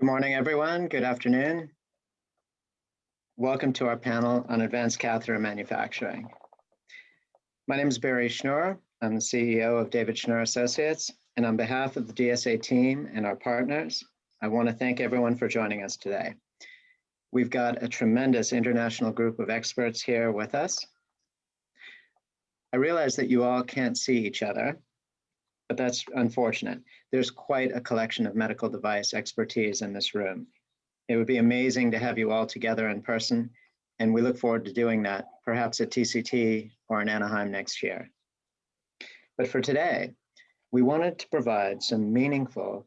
Good morning, everyone. Good afternoon. Welcome to our panel on advanced catheter manufacturing. My name is Barry Schnur. I'm the CEO of David Schnur Associates, and on behalf of the DSA team and our partners, I want to thank everyone for joining us today. We've got a tremendous international group of experts here with us. I realize that you all can't see each other, but that's unfortunate. There's quite a collection of medical device expertise in this room. It would be amazing to have you all together in person, and we look forward to doing that, perhaps at TCT or in Anaheim next year. But for today, we wanted to provide some meaningful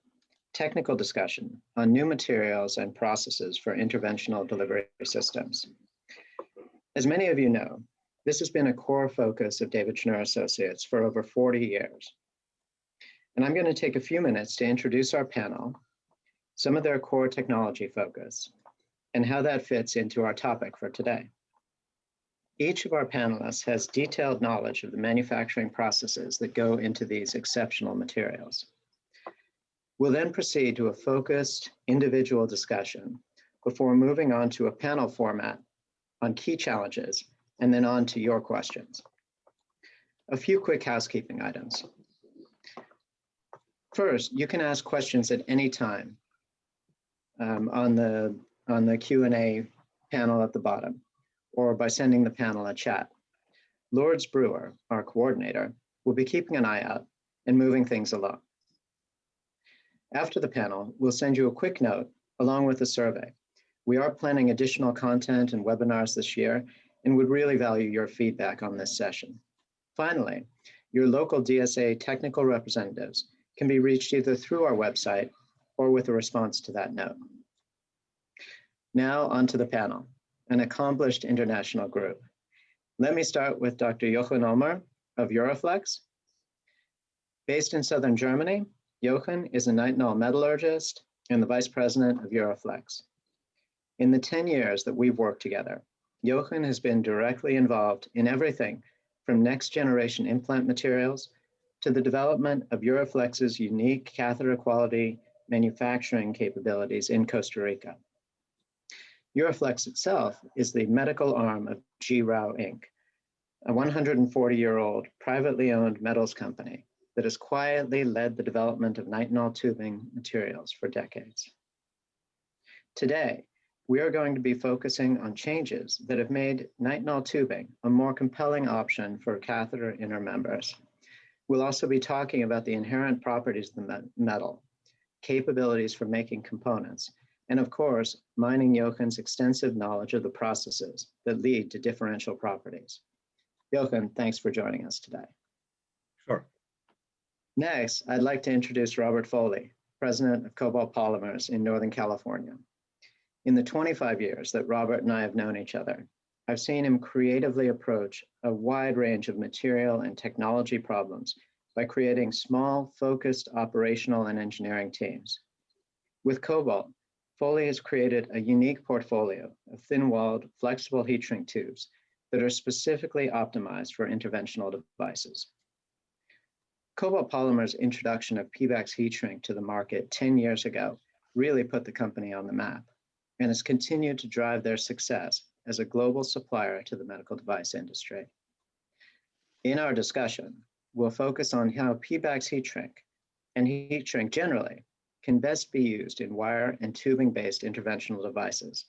technical discussion on new materials and processes for interventional delivery systems. As many of you know, this has been a core focus of David Schnur Associates for over 40 years. And I'm going to take a few minutes to introduce our panel, some of their core technology focus, and how that fits into our topic for today. Each of our panelists has detailed knowledge of the manufacturing processes that go into these exceptional materials. We'll then proceed to a focused individual discussion before moving on to a panel format on key challenges and then on to your questions. A few quick housekeeping items. First, you can ask questions at any time on the Q&A panel at the bottom, or by sending the panel a chat. Lourdes Brewer, our coordinator, will be keeping an eye out and moving things along. After the panel, we'll send you a quick note along with a survey. We are planning additional content and webinars this year and would really value your feedback on this session. Finally, your local DSA technical representatives can be reached either through our website or with a response to that note. Now onto the panel, an accomplished international group. Let me start with Dr. Jochen Ulmer of Euroflex. Based in southern Germany, Jochen is a nitinol metallurgist and the vice president of Euroflex. In the 10 years that we've worked together, Jochen has been directly involved in everything from next generation implant materials to the development of Euroflex's unique catheter quality manufacturing capabilities in Costa Rica. Euroflex itself is the medical arm of G.RAU Inc., a 140-year-old privately owned metals company that has quietly led the development of nitinol tubing materials for decades. Today, we are going to be focusing on changes that have made nitinol tubing a more compelling option for catheter inner members. We'll also be talking about the inherent properties of the metal, capabilities for making components, and of course, mining Jochen's extensive knowledge of the processes that lead to differential properties. Jochen, thanks for joining us today. Sure. Next, I'd like to introduce Robert Foley, president of Cobalt Polymers in Northern California. In the 25 years that Robert and I have known each other, I've seen him creatively approach a wide range of material and technology problems by creating small, focused operational and engineering teams. With Cobalt, Foley has created a unique portfolio of thin-walled, flexible heat shrink tubes that are specifically optimized for interventional devices. Cobalt Polymers' introduction of PBAX heat shrink to the market 10 years ago really put the company on the map and has continued to drive their success as a global supplier to the medical device industry. In our discussion, we'll focus on how PBAX heat shrink and heat shrink generally can best be used in wire and tubing-based interventional devices,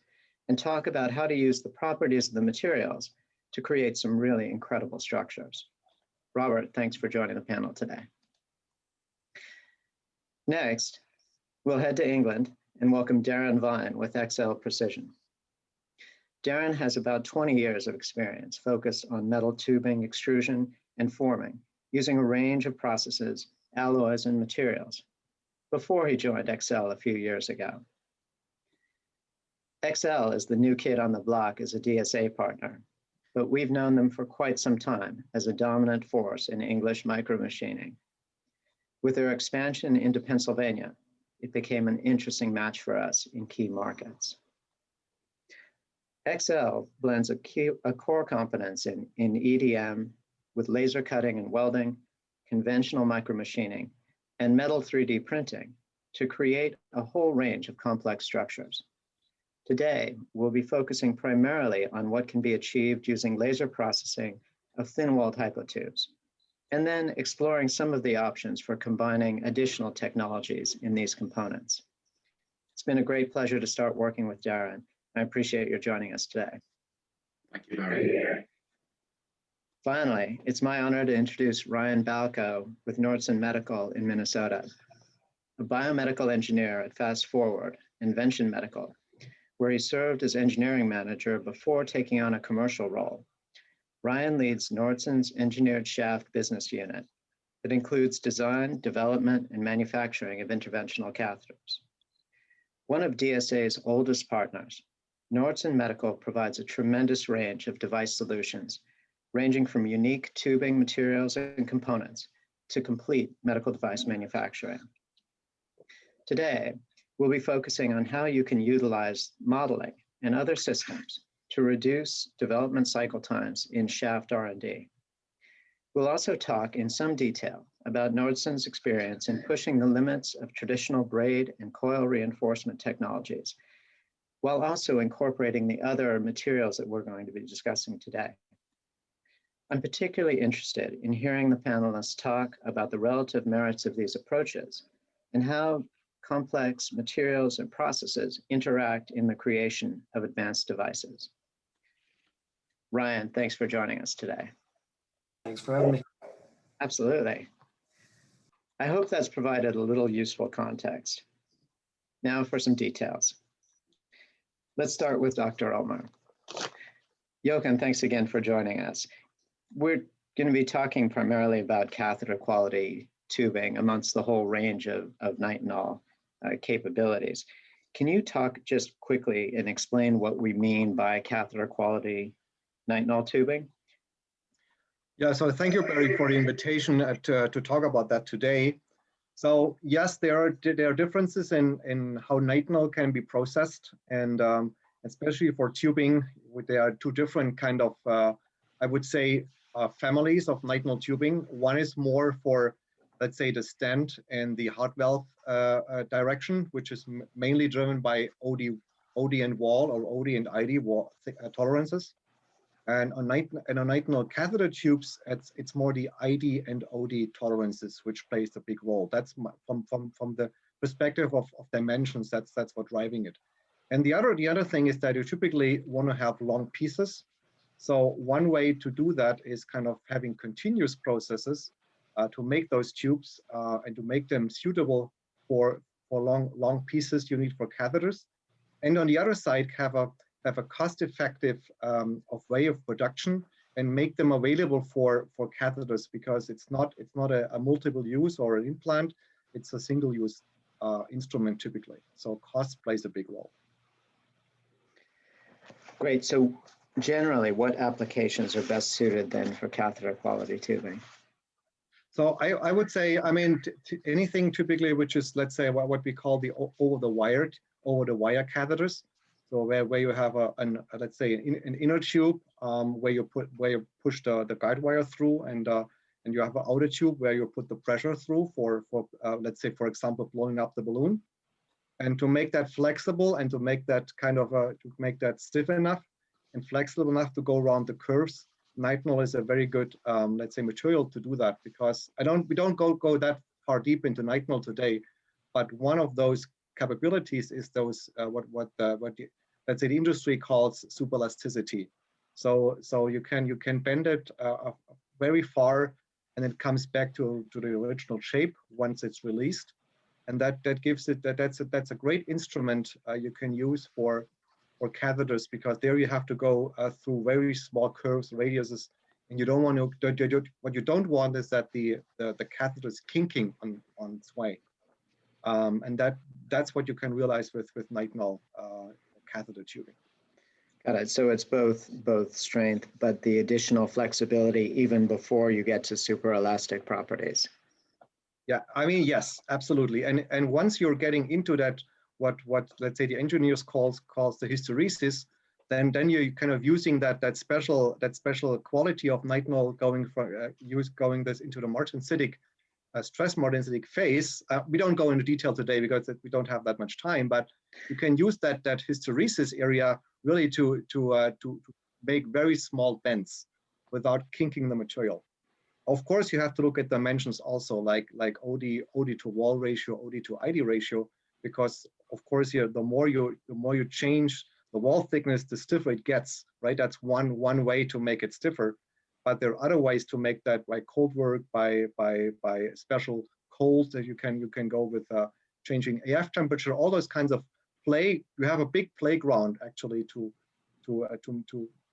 and talk about how to use the properties of the materials to create some really incredible structures. Robert, thanks for joining the panel today. Next, we'll head to England and welcome Darren Vine with XL Precision. Darren has about 20 years of experience focused on metal tubing, extrusion, and forming, using a range of processes, alloys, and materials before he joined XL a few years ago. XL is the new kid on the block as a DSA partner, but we've known them for quite some time as a dominant force in English micromachining. With their expansion into Pennsylvania, it became an interesting match for us in key markets. XL blends a core competence in EDM with laser cutting and welding, conventional micromachining, and metal 3D printing to create a whole range of complex structures. Today, we'll be focusing primarily on what can be achieved using laser processing of thin-walled hypotubes, and then exploring some of the options for combining additional technologies in these components. It's been a great pleasure to start working with Darren. I appreciate your joining us today. Thank you, Barry. Finally, it's my honor to introduce Ryan Balko with Nordson Medical in Minnesota, a biomedical engineer at Fast Forward, Invention Medical, where he served as engineering manager before taking on a commercial role. Ryan leads Nordson's engineered shaft business unit that includes design, development, and manufacturing of interventional catheters. One of DSA's oldest partners, Nordson Medical provides a tremendous range of device solutions, ranging from unique tubing materials and components to complete medical device manufacturing. Today, we'll be focusing on how you can utilize modeling and other systems to reduce development cycle times in shaft R&D. We'll also talk in some detail about Nordson's experience in pushing the limits of traditional braid and coil reinforcement technologies, while also incorporating the other materials that we're going to be discussing today. I'm particularly interested in hearing the panelists talk about the relative merits of these approaches and how complex materials and processes interact in the creation of advanced devices. Ryan, thanks for joining us today. Thanks for having me. Absolutely. I hope that's provided a little useful context. Now for some details. Let's start with Dr. Ulmer. Jochen, thanks again for joining us. We're going to be talking primarily about catheter quality tubing amongst the whole range of nitinol capabilities. Can you talk just quickly and explain what we mean by catheter quality nitinol tubing? Yeah, so thank you, Barry, for the invitation to talk about that today. So yes, there are differences in how nitinol can be processed, and especially for tubing, there are two different kind of, I would say, families of nitinol tubing. One is more for, let's say, the stent and the heart valve direction, which is mainly driven by OD and wall or OD and ID wall tolerances. And on nitinol catheter tubes, it's more the ID and OD tolerances which plays a big role. That's from the perspective of dimensions. That's what's driving it. And the other thing is that you typically want to have long pieces. So one way to do that is kind of having continuous processes to make those tubes and to make them suitable for long pieces you need for catheters. And on the other side, have a cost-effective way of production and make them available for catheters, because it's not a multiple use or an implant, it's a single use instrument typically. So cost plays a big role. Great. So generally, what applications are best suited then for catheter quality tubing? So I would say, I mean, anything typically which is, let's say, what we call the over the wire catheters. So where you have let's say an inner tube where you push the guide wire through, and you have an outer tube where you put the pressure through for let's say, for example, blowing up the balloon. And to make that flexible and to make that kind of to make that stiff enough and flexible enough to go around the curves, nitinol is a very good let's say material to do that, because we don't go that far deep into nitinol today, but one of those capabilities is those what let's say the industry calls superelasticity. So you can bend it very far, and it comes back to the original shape once it's released, and that gives it that's a great instrument you can use for catheters, because there you have to go through very small curves, radiuses, and you don't want to. What you don't want is that the catheter is kinking on its way, and that's what you can realize with nitinol catheter tubing. Got it. So it's both strength, but the additional flexibility even before you get to super elastic properties. Yeah, I mean, yes, absolutely. And once you're getting into that, what let's say the engineers calls the hysteresis, then you're kind of using that special quality of nitinol going this into the martensitic stress more density phase. We don't go into detail today because we don't have that much time, but you can use that hysteresis area really to make very small bends without kinking the material. Of course, you have to look at dimensions also, like OD to wall ratio, OD to ID ratio, because of course here the more you change the wall thickness, the stiffer it gets, right? That's one way to make it stiffer. But there are other ways to make that by cold work, by special colds that you can go with changing AF temperature, all those kinds of play. You have a big playground actually to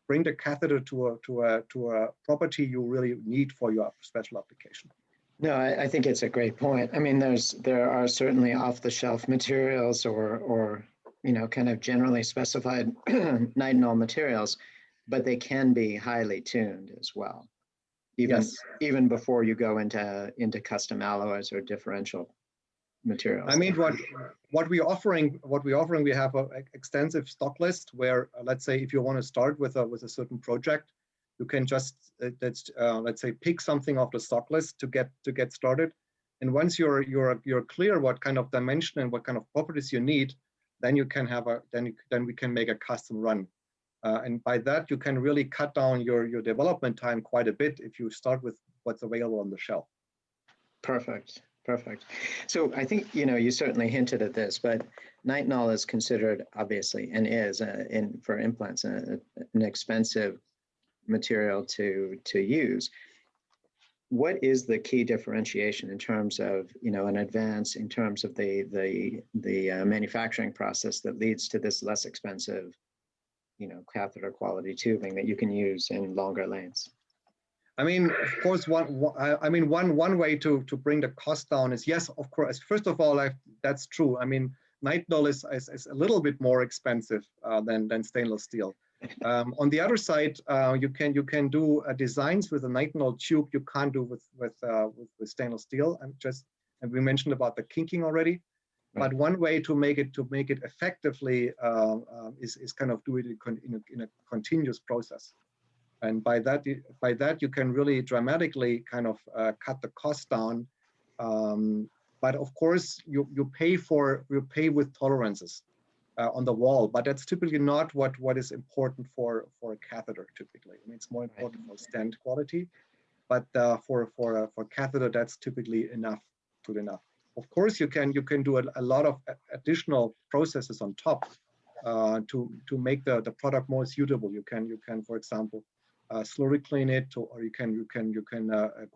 bring the catheter to a property you really need for your special application. No, I think it's a great point. I mean, there are certainly off-the-shelf materials or kind of generally specified nitinol materials, but they can be highly tuned as well, even before you go into custom alloys or differential materials. I mean, what we're offering, we have an extensive stock list where, let's say, if you want to start with a certain project, you can just let's say pick something off the stock list to get started. And once you're clear what kind of dimension and what kind of properties you need, then you can have then we can make a custom run. And by that, you can really cut down your development time quite a bit if you start with what's available on the shelf. Perfect. So I think, you certainly hinted at this, but nitinol is considered, obviously, and is, for implants, an expensive material to use. What is the key differentiation in terms of, an advance in terms of the manufacturing process that leads to this less expensive, catheter quality tubing that you can use in longer lengths? I mean, of course, one way to bring the cost down is, yes, of course. First of all, that's true. I mean, nitinol is a little bit more expensive than stainless steel. On the other side, you can do designs with a nitinol tube you can't do with stainless steel. And we mentioned about the kinking already. But one way to make it effectively is kind of do it in a continuous process. And by that you can really dramatically kind of cut the cost down. But of course you pay with tolerances on the wall. But that's typically not what is important for a catheter typically. I mean, it's more important for stand quality. But for catheter, that's typically good enough. Of course, you can do a lot of additional processes on top to make the product more suitable. You can for example slurry clean it, or you can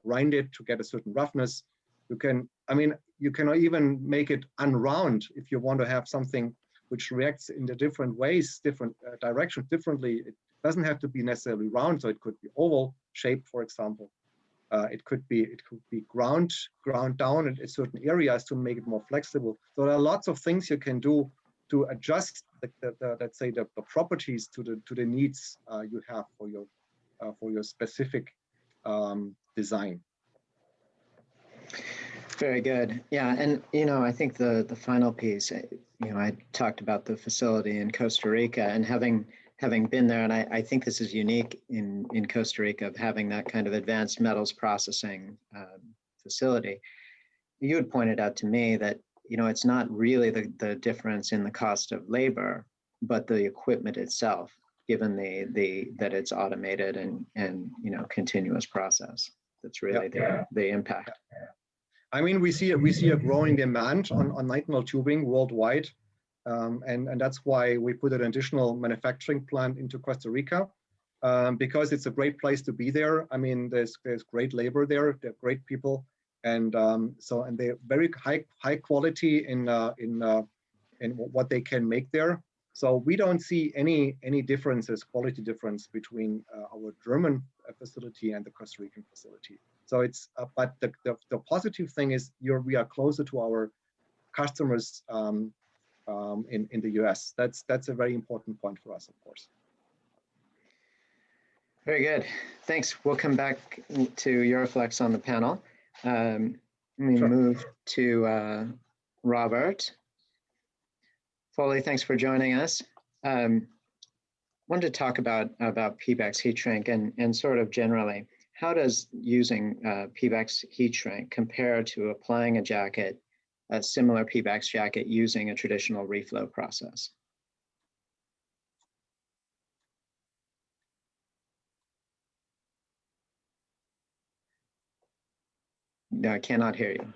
grind it to get a certain roughness. You can even make it unround if you want to have something which reacts in the different ways, different directions differently. It doesn't have to be necessarily round, so it could be oval shaped, for example. It could be ground down in certain areas to make it more flexible. So there are lots of things you can do to adjust let's say the properties to the needs you have for your specific design. Very good. Yeah, and I think the final piece, I talked about the facility in Costa Rica and having been there, and I think this is unique in Costa Rica of having that kind of advanced metals processing facility. You had pointed out to me that it's not really the difference in the cost of labor, but the equipment itself, given that it's automated and continuous process. That's really the impact. I mean, we see a growing demand on nitinol tubing worldwide. And that's why we put an additional manufacturing plant into Costa Rica, because it's a great place to be there. I mean, there's great labor there, they're great people, and they're very high quality in what they can make there. So we don't see any quality difference between our German facility and the Costa Rican facility. So it's but the positive thing is we are closer to our customers. In the US. That's a very important point for us, of course. Very good. Thanks. We'll come back to Euroflex on the panel. Let me move to Robert. Foley, thanks for joining us. Wanted to talk about PBEX heat shrink and sort of generally how does using PBEX heat shrink compare to applying a jacket, a similar PBEX jacket using a traditional reflow process? No, I cannot hear you.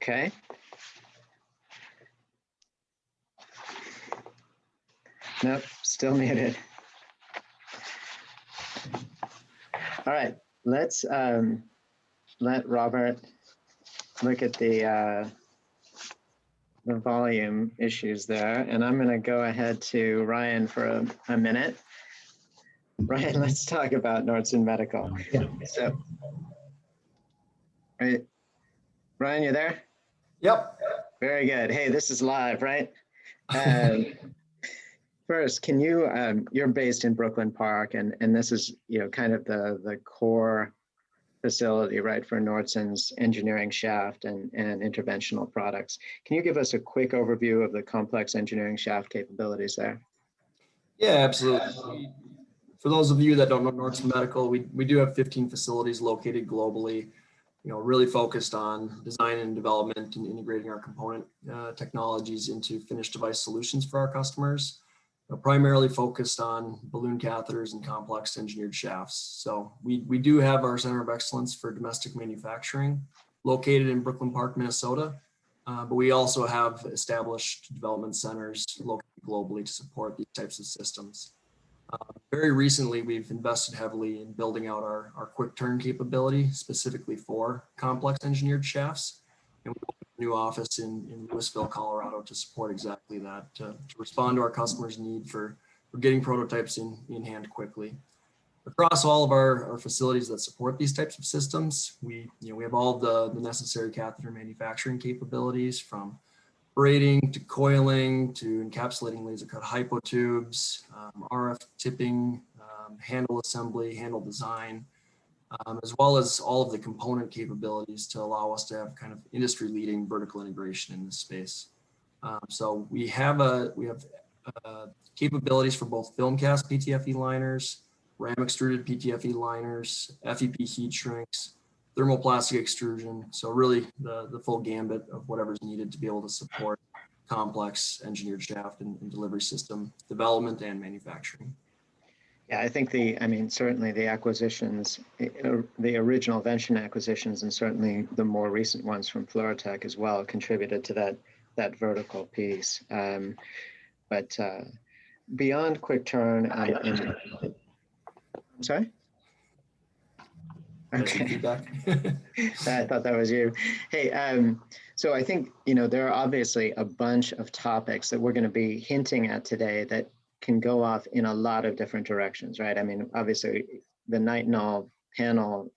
Okay. Nope, still muted. All right, let's let Robert look at the volume issues there, and I'm going to go ahead to Ryan for a minute. Ryan, let's talk about Nordson Medical. So, right, Ryan, you there? Yep. Very good. Hey, this is live, right? First, can you, you're based in Brooklyn Park, and this is, you know, kind of the core facility, right, for Nordson's engineering shaft and interventional products. Can you give us a quick overview of the complex engineering shaft capabilities there? Yeah, absolutely. For those of you that don't know Nordson Medical, we do have 15 facilities located globally, you know, really focused on design and development and integrating our component technologies into finished device solutions for our customers. Primarily focused on balloon catheters and complex engineered shafts. So we do have our center of excellence for domestic manufacturing located in Brooklyn Park, Minnesota. But we also have established development centers located globally to support these types of systems. Very recently, we've invested heavily in building out our quick turn capability specifically for complex engineered shafts. And we opened a new office in Louisville, Colorado to support exactly that, to respond to our customers' need for getting prototypes in hand quickly. Across all of our facilities that support these types of systems, we have all the necessary catheter manufacturing capabilities, from braiding to coiling to encapsulating laser cut hypo tubes, RF tipping, handle assembly, handle design, as well as all of the component capabilities to allow us to have kind of industry leading vertical integration in this space. So we have capabilities for both film cast PTFE liners, ram extruded PTFE liners, FEP heat shrinks, thermoplastic extrusion. So really the full gambit of whatever's needed to be able to support complex engineered shaft and delivery system development and manufacturing. Yeah, I think certainly the acquisitions, the original Vention acquisitions, and certainly the more recent ones from Fluorotech as well, contributed to that vertical piece. But beyond quick turn, I'm sorry? Okay. I thought that was you. Hey, so I think, there are obviously a bunch of topics that we're going to be hinting at today that can go off in a lot of different directions, right? I mean, obviously the Nitinol panel,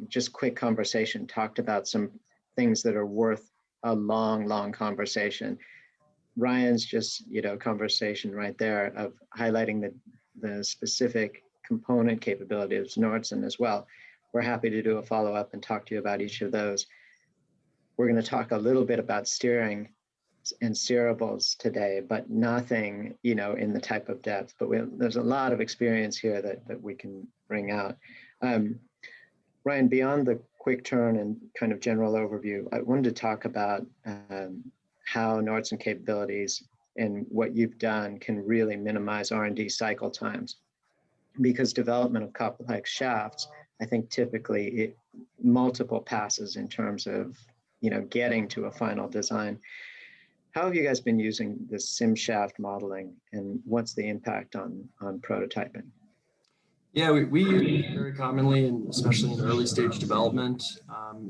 just quick conversation talked about some things that are worth a long conversation. Ryan's just, conversation right there of highlighting the specific component capabilities of Nordson as well. We're happy to do a follow-up and talk to you about each of those. We're going to talk a little bit about steering and steerables today, but nothing, in the type of depth. But there's a lot of experience here that we can bring out. Ryan, beyond the quick turn and kind of general overview, I wanted to talk about how Nordson capabilities and what you've done can really minimize R&D cycle times. Because development of complex shafts, I think typically multiple passes in terms of, getting to a final design. How have you guys been using this sim shaft modeling, and what's the impact on prototyping? Yeah, we use it very commonly, and especially in early stage development.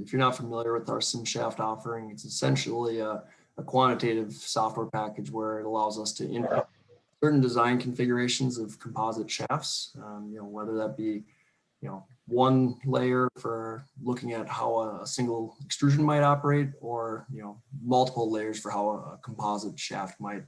If you're not familiar with our sim shaft offering, it's essentially a quantitative software package where it allows us to input certain design configurations of composite shafts, whether that be, one layer for looking at how a single extrusion might operate, or, multiple layers for how a composite shaft might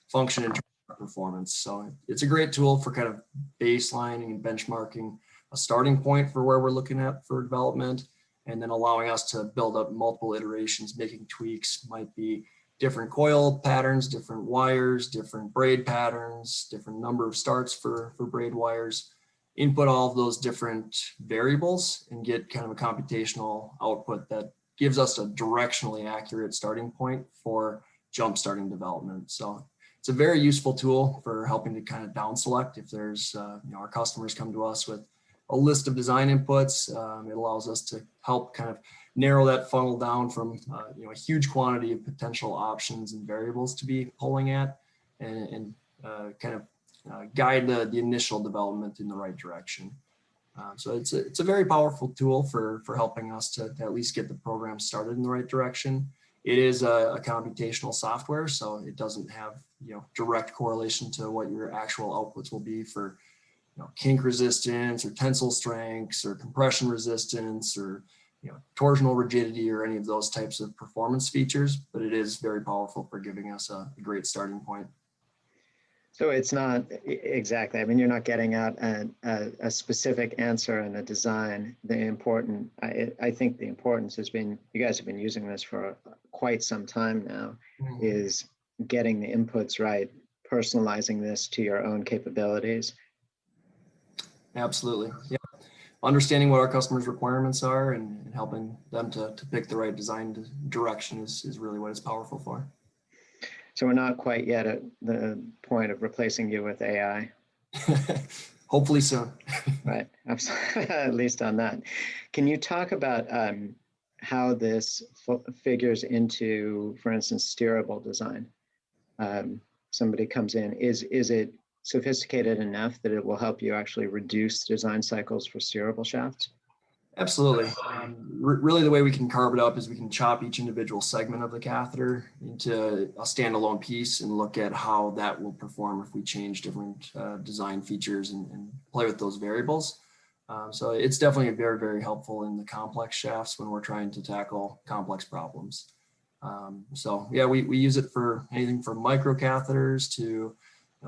function in terms of performance. So it's a great tool for kind of baselining and benchmarking a starting point for where we're looking at for development, and then allowing us to build up multiple iterations, making tweaks, might be different coil patterns, different wires, different braid patterns, different number of starts for braid wires, input all of those different variables and get kind of a computational output that gives us a directionally accurate starting point for jump starting development. So it's a very useful tool for helping to kind of down select if there's, our customers come to us with a list of design inputs. It allows us to help kind of narrow that funnel down from, a huge quantity of potential options and variables to be pulling at and kind of guide the initial development in the right direction. So it's a very powerful tool for helping us to at least get the program started in the right direction. It is a computational software, so it doesn't have direct correlation to what your actual outputs will be for kink resistance or tensile strengths or compression resistance or torsional rigidity or any of those types of performance features, but it is very powerful for giving us a great starting point. So it's not exactly, I mean, you're not getting out a specific answer in a design. I think the importance has been, you guys have been using this for quite some time now, is getting the inputs right, personalizing this to your own capabilities. Absolutely, yeah. Understanding what our customers' requirements are and helping them to pick the right design direction is really what it's powerful for. So we're not quite yet at the point of replacing you with AI. Hopefully soon. Right, at least on that. Can you talk about how this figures into, for instance, steerable design? Somebody comes in, is it sophisticated enough that it will help you actually reduce design cycles for steerable shafts? Absolutely. Really the way we can carve it up is we can chop each individual segment of the catheter into a standalone piece and look at how that will perform if we change different design features and play with those variables. So it's definitely very, very helpful in the complex shafts when we're trying to tackle complex problems. So yeah, we use it for anything from micro catheters to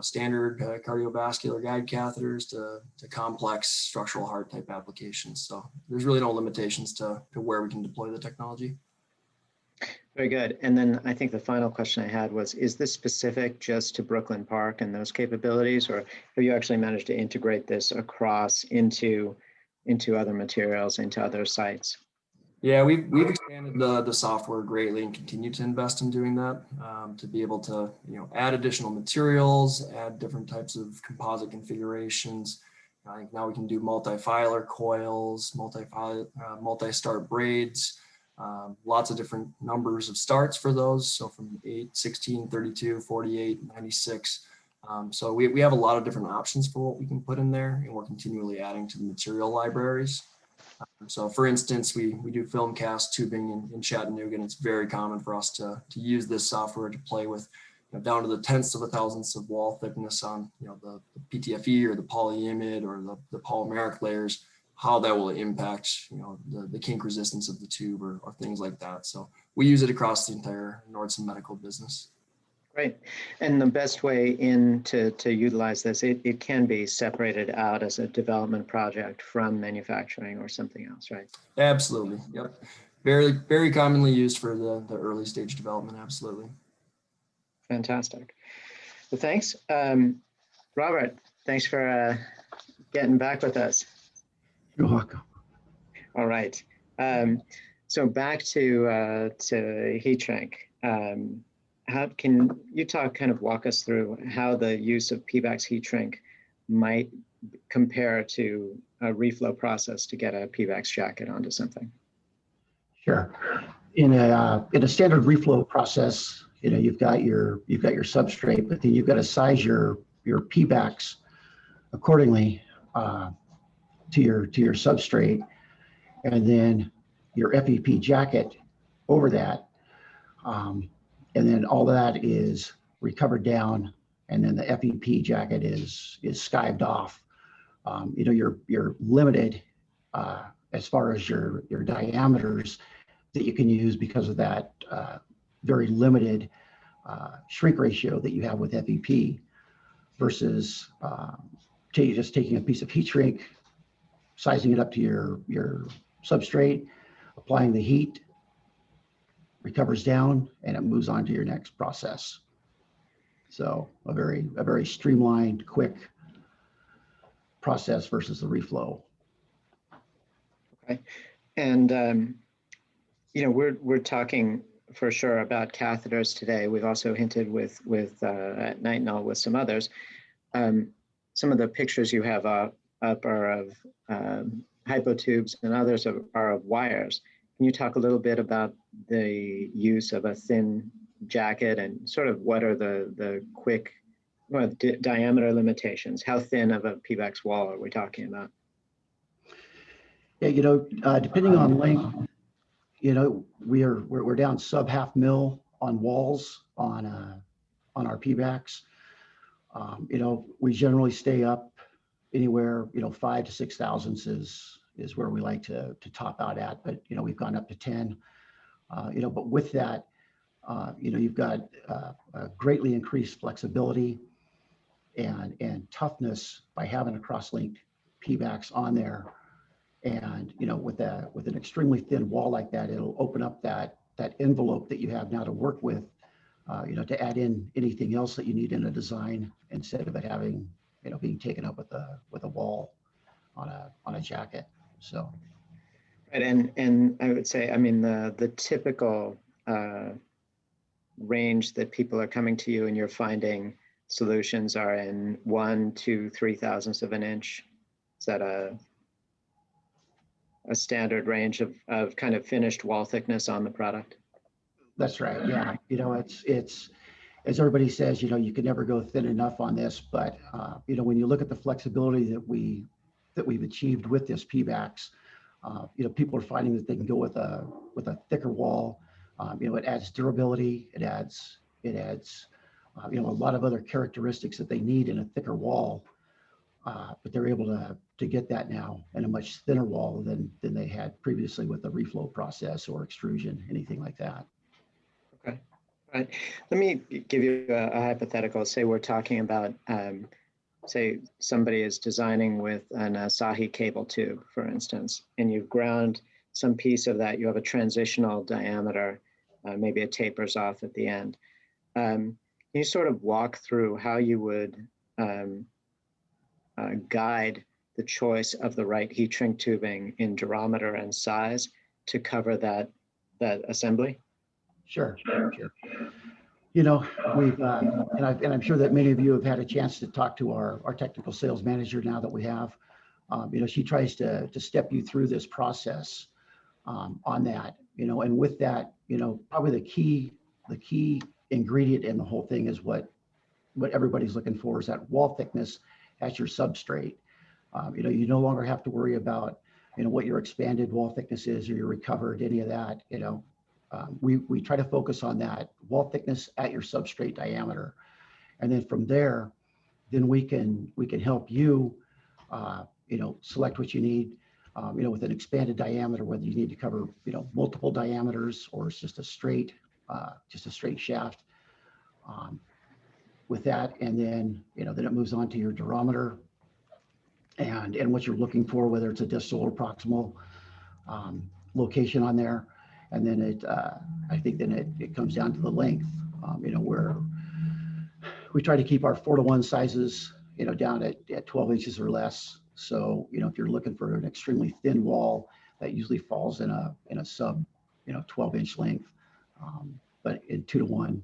standard cardiovascular guide catheters to complex structural heart type applications. So there's really no limitations to where we can deploy the technology. Very good. And then I think the final question I had was, is this specific just to Brooklyn Park and those capabilities, or have you actually managed to integrate this across into other materials, into other sites? Yeah, we've expanded the software greatly and continue to invest in doing that to be able to add additional materials, add different types of composite configurations. I think now we can do multi-filer coils, multi-start braids, lots of different numbers of starts for those. So from 8, 16, 32, 48, 96. So we have a lot of different options for what we can put in there, and we're continually adding to the material libraries. So for instance, we do film cast tubing in Chattanooga, and it's very common for us to use this software to play with down to the tenths of a thousandths of wall thickness on the PTFE or the polyimide or the polymeric layers, how that will impact the kink resistance of the tube or things like that. So we use it across the entire Nordson Medical business. Great. And the best way to utilize this, it can be separated out as a development project from manufacturing or something else, right? Absolutely. Yep. Very, very commonly used for the early stage development. Absolutely. Fantastic. Well, thanks. Robert, thanks for getting back with us. You're welcome. All right. So back to heat shrink. How can you walk us through how the use of PVAX heat shrink might compare to a reflow process to get a PVAX jacket onto something? Sure. In a standard reflow process, you've got your substrate, but then you've got to size your PVAX accordingly to your substrate, and then your FEP jacket over that. And then all of that is recovered down, and then the FEP jacket is skived off. You're limited as far as your diameters that you can use because of that very limited shrink ratio that you have with FEP versus just taking a piece of heat shrink, sizing it up to your substrate, applying the heat, recovers down, and it moves on to your next process. So a very streamlined, quick process versus the reflow. Okay, and we're talking for sure about catheters today. We've also hinted with at Nightingale with some others. Some of the pictures you have up are of hypotubes, and others are of wires. Can you talk a little bit about the use of a thin jacket and sort of what are the quick diameter limitations? How thin of a PVAX wall are we talking about? Yeah, depending on length, we're down sub ½ mil on walls on our PVAX. We generally stay up anywhere, 5 to 6 thousandths is where we like to top out at, but we've gone up to 10. But with that, you've got greatly increased flexibility and toughness by having a cross-linked PVAX on there. And with an extremely thin wall like that, it'll open up that envelope that you have now to work with, to add in anything else that you need in a design instead of it having being taken up with a wall on a jacket. So. Right, and I would say, I mean, the typical range that people are coming to you and you're finding solutions are in 1, 2, 3 thousandths of an inch. Is that a standard range of kind of finished wall thickness on the product? That's right. Yeah. It's as everybody says, you can never go thin enough on this, but when you look at the flexibility that we've achieved with this PVAX, people are finding that they can go with a thicker wall. It adds durability. It adds a lot of other characteristics that they need in a thicker wall. But they're able to get that now in a much thinner wall than they had previously with the reflow process or extrusion, anything like that. Okay, all right. Let me give you a hypothetical. Say we're talking about, say somebody is designing with an Asahi cable tube, for instance, and you've ground some piece of that. You have a transitional diameter, maybe it tapers off at the end. Can you sort of walk through how you would guide the choice of the right heat shrink tubing in diameter and size to cover that assembly? Sure. We've and I'm sure that many of you have had a chance to talk to our technical sales manager now that we have. She tries to step you through this process on that. And with that, probably the key ingredient in the whole thing is what everybody's looking for is that wall thickness as your substrate. You no longer have to worry about what your expanded wall thickness is or your recovered, any of that. We try to focus on that wall thickness at your substrate diameter, and then from there, then we can help you select what you need with an expanded diameter, whether you need to cover multiple diameters or it's just a straight shaft with that, and then then it moves on to your durometer and what you're looking for, whether it's a distal or proximal location on there. And then I think then it comes down to the length, where we try to keep our 4:1 sizes, down at 12 inches or less. So, if you're looking for an extremely thin wall, that usually falls in a sub, 12-inch length. But in 2:1,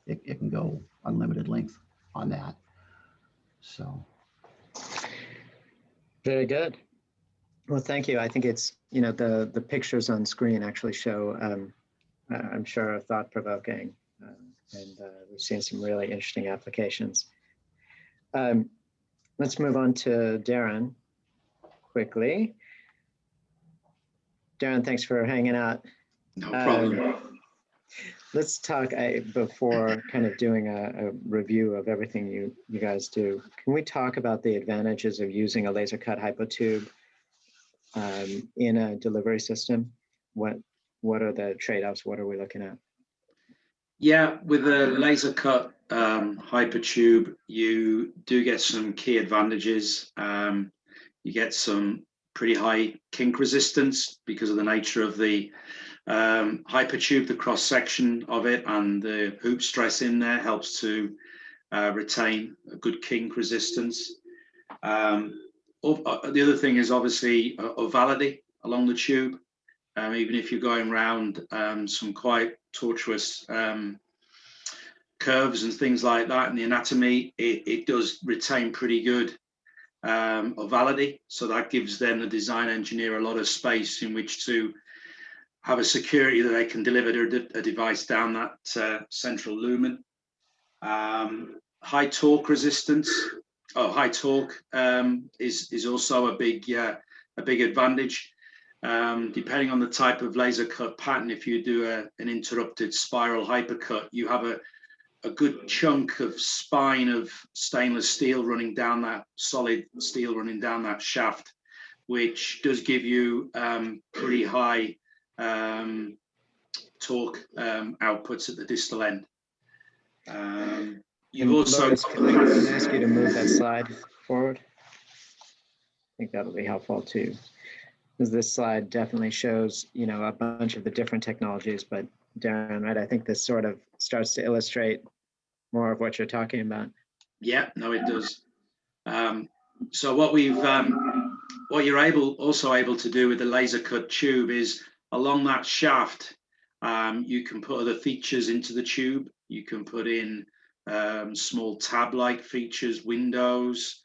it can go unlimited length on that. So. Very good. Well, thank you. I think it's, the pictures on screen actually show, I'm sure, are thought-provoking, and we've seen some really interesting applications. Let's move on to Darren quickly. Darren, thanks for hanging out. No problem. Let's talk before kind of doing a review of everything you guys do. Can we talk about the advantages of using a laser cut hypotube in a delivery system? What are the trade-offs? What are we looking at? Yeah, with a laser cut hypertube, you do get some key advantages. You get some pretty high kink resistance because of the nature of the hypertube. The cross section of it and the hoop stress in there helps to retain a good kink resistance. The other thing is obviously ovality along the tube. Even if you're going around some quite tortuous curves and things like that in the anatomy, it does retain pretty good ovality. So that gives then the design engineer a lot of space in which to have a security that they can deliver a device down that central lumen. High torque resistance. High torque is also a big advantage. Depending on the type of laser cut pattern, if you do an interrupted spiral hypercut, you have a good chunk of spine of stainless steel running down that, solid steel running down that shaft, which does give you pretty high torque outputs at the distal end. You've also... Lois, can I ask you to move that slide forward? I think that'll be helpful too. Because this slide definitely shows, you know, a bunch of the different technologies, but Darren, right, I think this sort of starts to illustrate more of what you're talking about. Yeah, no, it does. So what you're also able to do with the laser cut tube is along that shaft, you can put other features into the tube. You can put in small tab-like features, windows,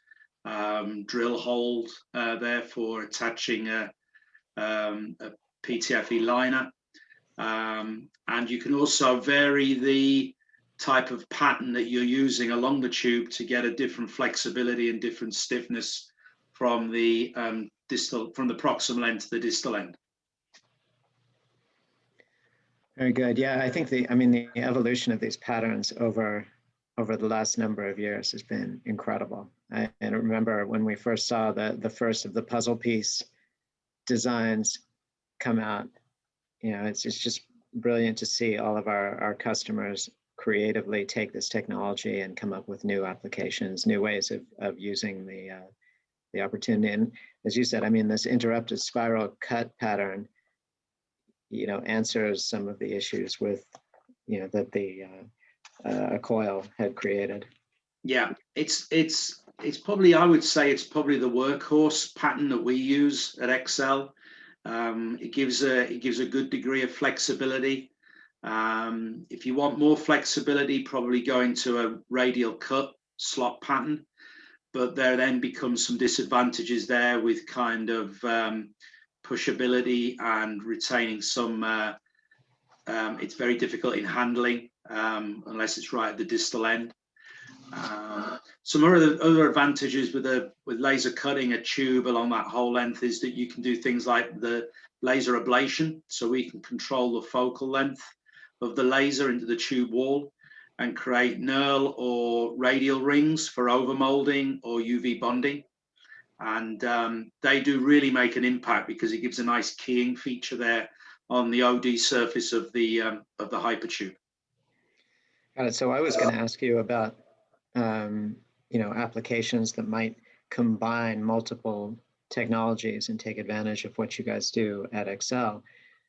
drill holes there for attaching a PTFE liner. And you can also vary the type of pattern that you're using along the tube to get a different flexibility and different stiffness from the proximal end to the distal end. Very good. Yeah, I think the evolution of these patterns over the last number of years has been incredible. I remember when we first saw the first of the puzzle piece designs come out, you know, it's just brilliant to see all of our customers creatively take this technology and come up with new applications, new ways of using the opportunity. And as you said, I mean, this interrupted spiral cut pattern, you know, answers some of the issues with, you know, that a coil had created. Yeah, it's probably, I would say it's probably the workhorse pattern that we use at Excel. It gives a good degree of flexibility. If you want more flexibility, probably go into a radial cut slot pattern, but there then becomes some disadvantages there with kind of pushability and retaining some, it's very difficult in handling unless it's right at the distal end. Some other advantages with laser cutting a tube along that whole length is that you can do things like the laser ablation. So we can control the focal length of the laser into the tube wall and create knurl or radial rings for overmolding or UV bonding. And they do really make an impact because it gives a nice keying feature there on the OD surface of the hypertube. Got it. So I was going to ask you about you know, applications that might combine multiple technologies and take advantage of what you guys do at Excel.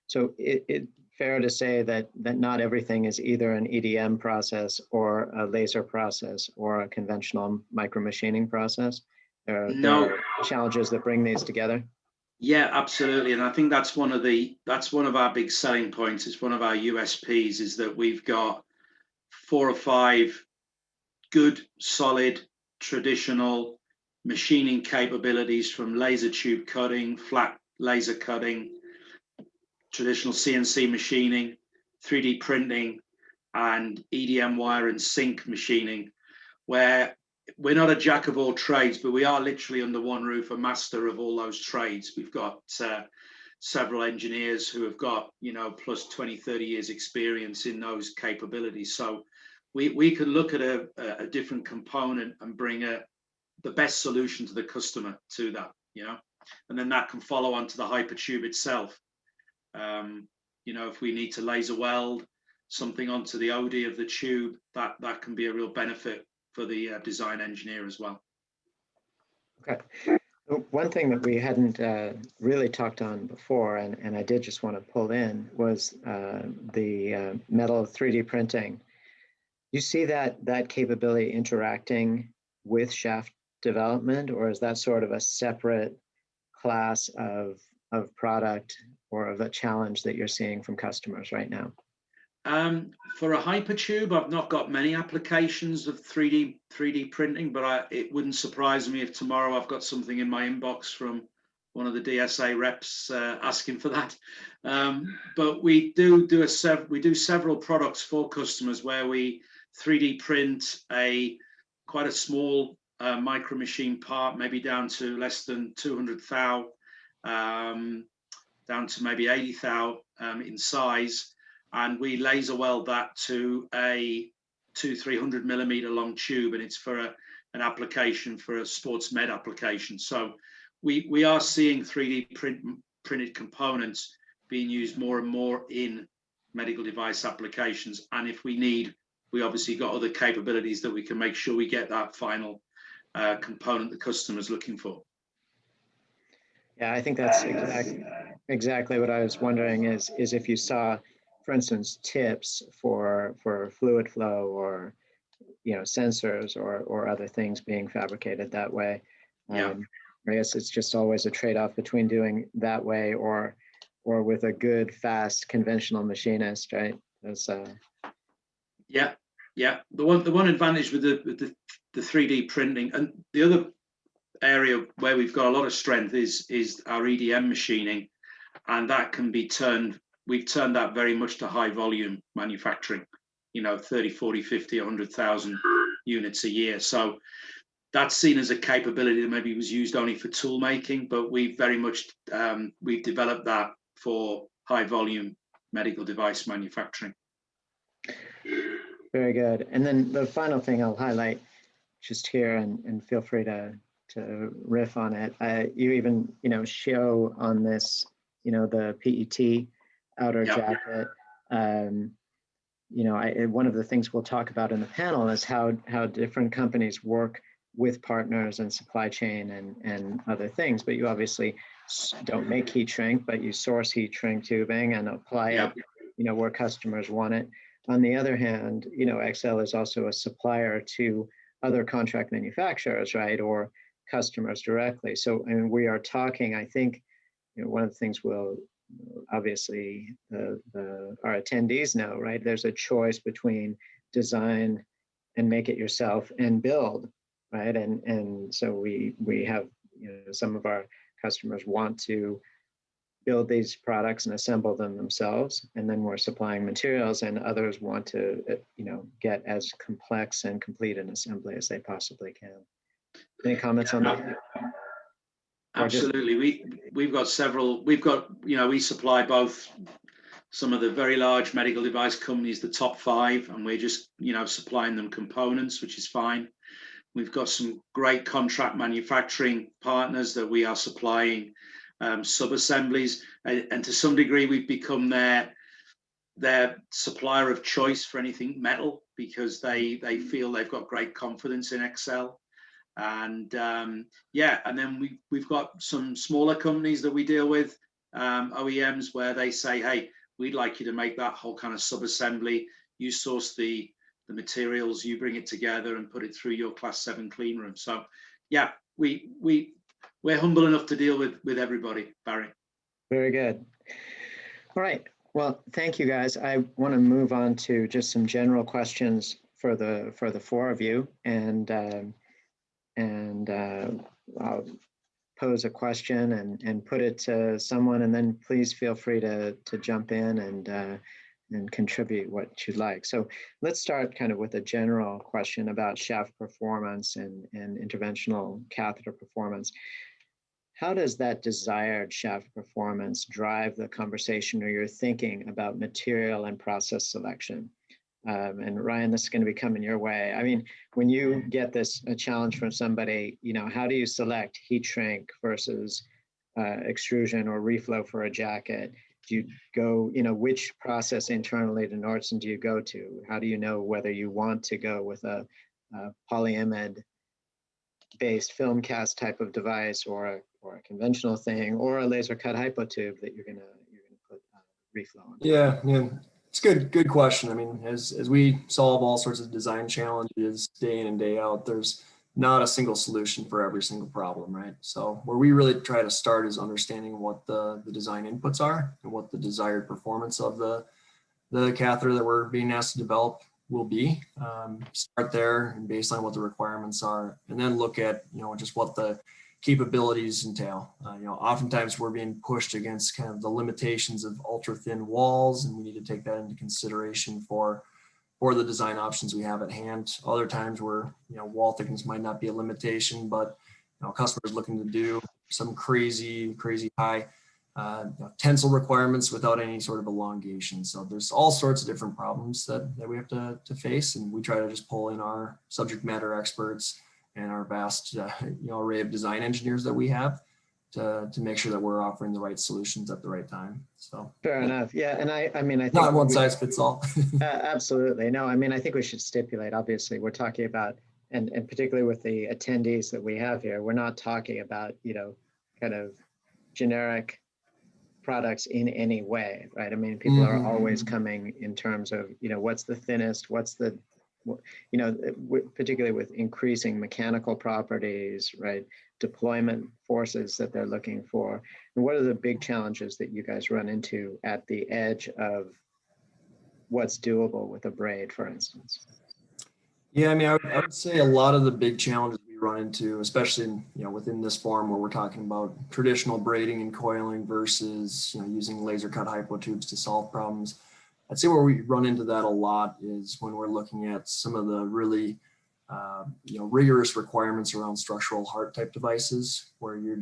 So it's fair to say that not everything is either an EDM process or a laser process or a conventional micromachining process. There are challenges that bring these together. Yeah, absolutely. And I think that's one of our big selling points. It's one of our USPs is that we've got 4 or 5 good, solid, traditional machining capabilities from laser tube cutting, flat laser cutting, traditional CNC machining, 3D printing, and EDM wire and sync machining, where we're not a jack of all trades, but we are literally under one roof, a master of all those trades. We've got several engineers who have got, you know, plus 20, 30 years experience in those capabilities. So we can look at a different component and bring the best solution to the customer to that, you know, and then that can follow on to the hypertube itself. You know, if we need to laser weld something onto the OD of the tube, that can be a real benefit for the design engineer as well. Okay. One thing that we hadn't really talked on before, and I did just want to pull in, was the metal 3D printing. You see that capability interacting with shaft development, or is that sort of a separate class of product or of a challenge that you're seeing from customers right now? For a hypertube, I've not got many applications of 3D printing, but it wouldn't surprise me if tomorrow I've got something in my inbox from one of the DSA reps asking for that. But we do several products for customers where we 3D print quite a small micro machine part, maybe down to less than 200 thou, down to maybe 80 thou in size. And we laser weld that to a 200-300 millimeter long tube, and it's for an application, for a sports med application. So we are seeing 3D printed components being used more and more in medical device applications. And if we need, we obviously got other capabilities that we can make sure we get that final component the customer's looking for. Yeah, I think that's exactly what I was wondering is if you saw, for instance, tips for fluid flow or, you know, sensors or other things being fabricated that way. Yeah. I guess it's just always a trade-off between doing that way or with a good, fast, conventional machinist, right? Yeah. The one advantage with the 3D printing, and the other area where we've got a lot of strength is our EDM machining, and that can be turned. We've turned that very much to high volume manufacturing, you know, 30, 40, 50, 100,000 units a year. So that's seen as a capability that maybe was used only for tool making, but we've very much, we've developed that for high volume medical device manufacturing. Very good. And then the final thing I'll highlight just here, and feel free to riff on it. You even, you know, show on this, you know, the PET outer jacket. You know, one of the things we'll talk about in the panel is how different companies work with partners and supply chain and other things. But you obviously don't make heat shrink, but you source heat shrink tubing and apply it, you know, where customers want it. On the other hand, you know, XL is also a supplier to other contract manufacturers, right, or customers directly. So, and we are talking, I think, you know, one of the things we'll obviously our attendees know, right? There's a choice between design and make it yourself and build, right? And so we have, you know, some of our customers want to build these products and assemble them themselves, and then we're supplying materials, and others want to, you know, get as complex and complete an assembly as they possibly can. Any comments on that? Absolutely. We've got several, you know, we supply both some of the very large medical device companies, the top 5, and we're just, you know, supplying them components, which is fine. We've got some great contract manufacturing partners that we are supplying sub-assemblies, and to some degree we've become their supplier of choice for anything metal, because they feel they've got great confidence in XL. And yeah, and then we've got some smaller companies that we deal with, OEMs, where they say, hey, we'd like you to make that whole kind of sub-assembly. You source the materials, you bring it together and put it through your Class 7 clean room. So yeah, we're humble enough to deal with everybody, Barry. Very good. All right. Well, thank you, guys. I want to move on to just some general questions for the 4 of you, and I'll pose a question and put it to someone, and then please feel free to jump in and contribute what you'd like. So let's start kind of with a general question about shaft performance and interventional catheter performance. How does that desired shaft performance drive the conversation or your thinking about material and process selection? And Ryan, this is going to be coming your way. I mean, when you get a challenge from somebody, you know, how do you select heat shrink versus extrusion or reflow for a jacket? Do you go, you know, which process internally to Nordson do you go to? How do you know whether you want to go with a polyimide based film cast type of device, or a conventional thing, or a laser cut hypotube that you're gonna put reflow on? Yeah, it's good question. I mean, as we solve all sorts of design challenges day in and day out, there's not a single solution for every single problem, right? So where we really try to start is understanding what the design inputs are and what the desired performance of the catheter that we're being asked to develop will be. Start there and baseline what the requirements are, and then look at just what the capabilities entail. Oftentimes we're being pushed against kind of the limitations of ultra thin walls, and we need to take that into consideration for the design options we have at hand. Other times where wall thickness might not be a limitation, but customers looking to do some crazy high tensile requirements without any sort of elongation. So there's all sorts of different problems that we have to face, and we try to just pull in our subject matter experts and our vast array of design engineers that we have to make sure that we're offering the right solutions at the right time. So fair enough. Yeah, and I mean, I think not one size fits all. Absolutely. No, I mean, I think we should stipulate, obviously, we're talking about, and particularly with the attendees that we have here, we're not talking about, kind of generic products in any way, right? I mean, people are always coming in terms of, what's the thinnest, what's the, particularly with increasing mechanical properties, right? Deployment forces that they're looking for. And what are the big challenges that you guys run into at the edge of what's doable with a braid, for instance? Yeah, I mean, I would say a lot of the big challenges we run into, especially within this form where we're talking about traditional braiding and coiling versus using laser cut hypotubes to solve problems. I'd say where we run into that a lot is when we're looking at some of the really rigorous requirements around structural heart type devices, where you're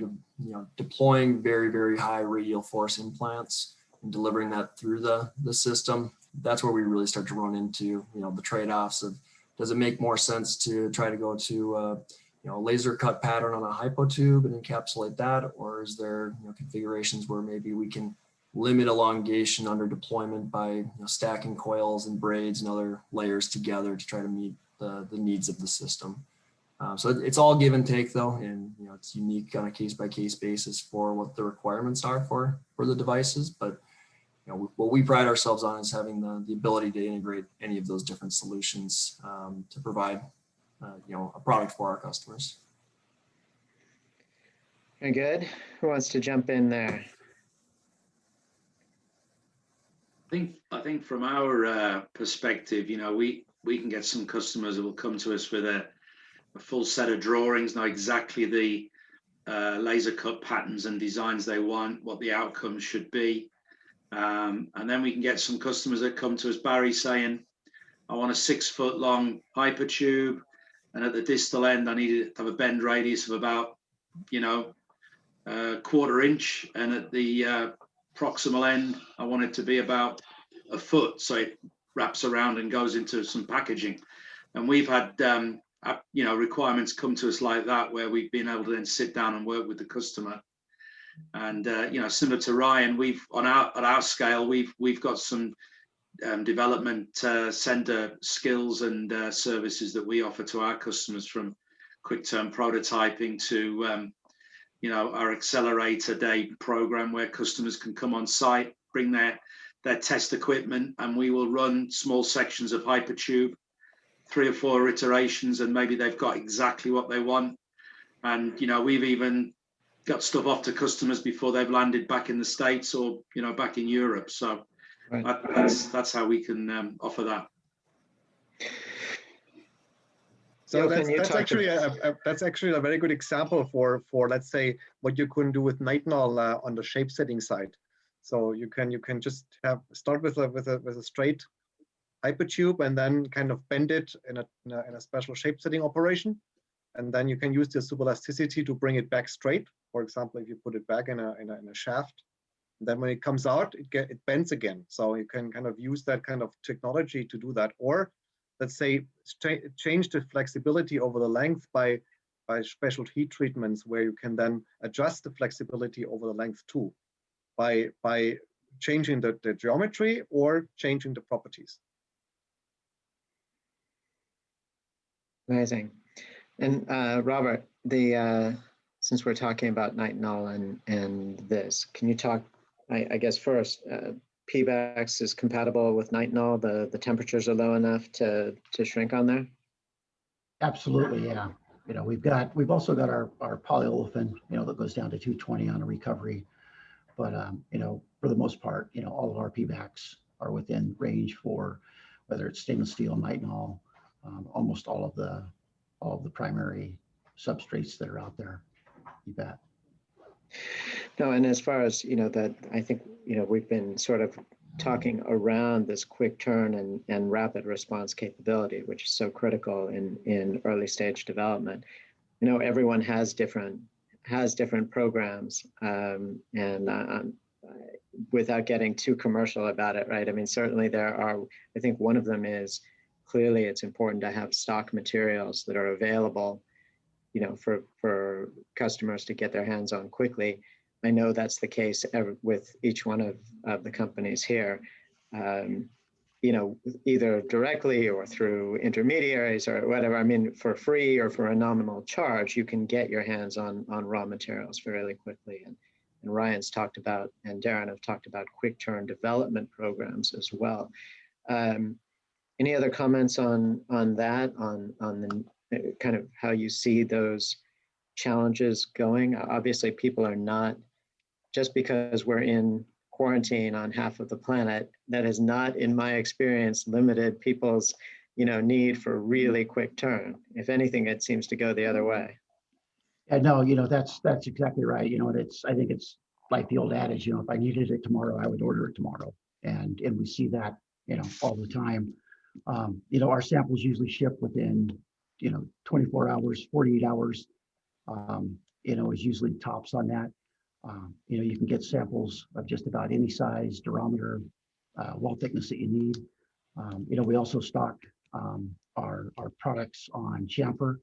deploying very high radial force implants and delivering that through the system. That's where we really start to run into the trade-offs of, does it make more sense to try to go to a laser cut pattern on a hypotube and encapsulate that, or is there configurations where maybe we can limit elongation under deployment by stacking coils and braids and other layers together to try to meet the needs of the system. So it's all give and take though, and it's unique on a case-by-case basis for what the requirements are for the devices. But what we pride ourselves on is having the ability to integrate any of those different solutions to provide a product for our customers. Very good. Who wants to jump in there? I think from our perspective, we can get some customers that will come to us with a full set of drawings, know exactly the laser cut patterns and designs they want, what the outcomes should be. And then we can get some customers that come to us, Barry, saying, I want a 6 foot long hypertube, and at the distal end, I need to have a bend radius of about, a 1/4 inch. And at the proximal end, I want it to be about 1 foot. So it wraps around and goes into some packaging. And we've had, requirements come to us like that, where we've been able to then sit down and work with the customer. And similar to Ryan, at our scale, we've got some development center skills and services that we offer to our customers, from quick term prototyping to our accelerator day program, where customers can come on site, bring their test equipment, and we will run small sections of hypertube, 3 or 4 iterations, and maybe they've got exactly what they want. And we've even got stuff off to customers before they've landed back in the States or back in Europe. So right. That's how we can offer that. So that's actually a very good example for let's say what you couldn't do with nitinol on the shape setting side. So you can just start with a straight hypertube and then kind of bend it in a special shape setting operation, and then you can use the superelasticity to bring it back straight. For example, if you put it back in a shaft, then when it comes out, it bends again. So you can kind of use that kind of technology to do that, or let's say change the flexibility over the length by special heat treatments, where you can then adjust the flexibility over the length too, by changing the geometry or changing the properties. Amazing. And Robert, since we're talking about nitinol and this, can you talk, I guess first, PBAX is compatible with nitinol. The temperatures are low enough to shrink on there? Absolutely, yeah. You know, we've also got our polyolefin, you know, that goes down to 220 on a recovery. But you know, for the most part, you know, all of our PBACs are within range for whether it's stainless steel, nitinol, almost all of the primary substrates that are out there. You bet. No, and as far as, you know, that I think, you know, we've been sort of talking around this quick turn and rapid response capability, which is so critical in early stage development. You know, everyone has different programs, and without getting too commercial about it, right? I mean, certainly there are, I think one of them is clearly it's important to have stock materials that are available, you know, for customers to get their hands on quickly. I know that's the case with each one of the companies here, you know, either directly or through intermediaries or whatever. I mean, for free or for a nominal charge, you can get your hands on raw materials fairly quickly. And Ryan's talked about, and Darren have talked about quick turn development programs as well. Any other comments on that, on the kind of how you see those challenges going? Obviously, people are not, just because we're in quarantine on half of the planet, that has not, in my experience, limited people's, you know, need for really quick turn. If anything, it seems to go the other way. Yeah, no, you know, that's exactly right. You know, and I think it's like the old adage, you know, if I needed it tomorrow, I would order it tomorrow. And we see that, you know, all the time. You know, our samples usually ship within, you know, 24 hours, 48 hours, you know, is usually tops on that. You know, you can get samples of just about any size, diameter, wall thickness that you need. You know, we also stock our products on Chamfer.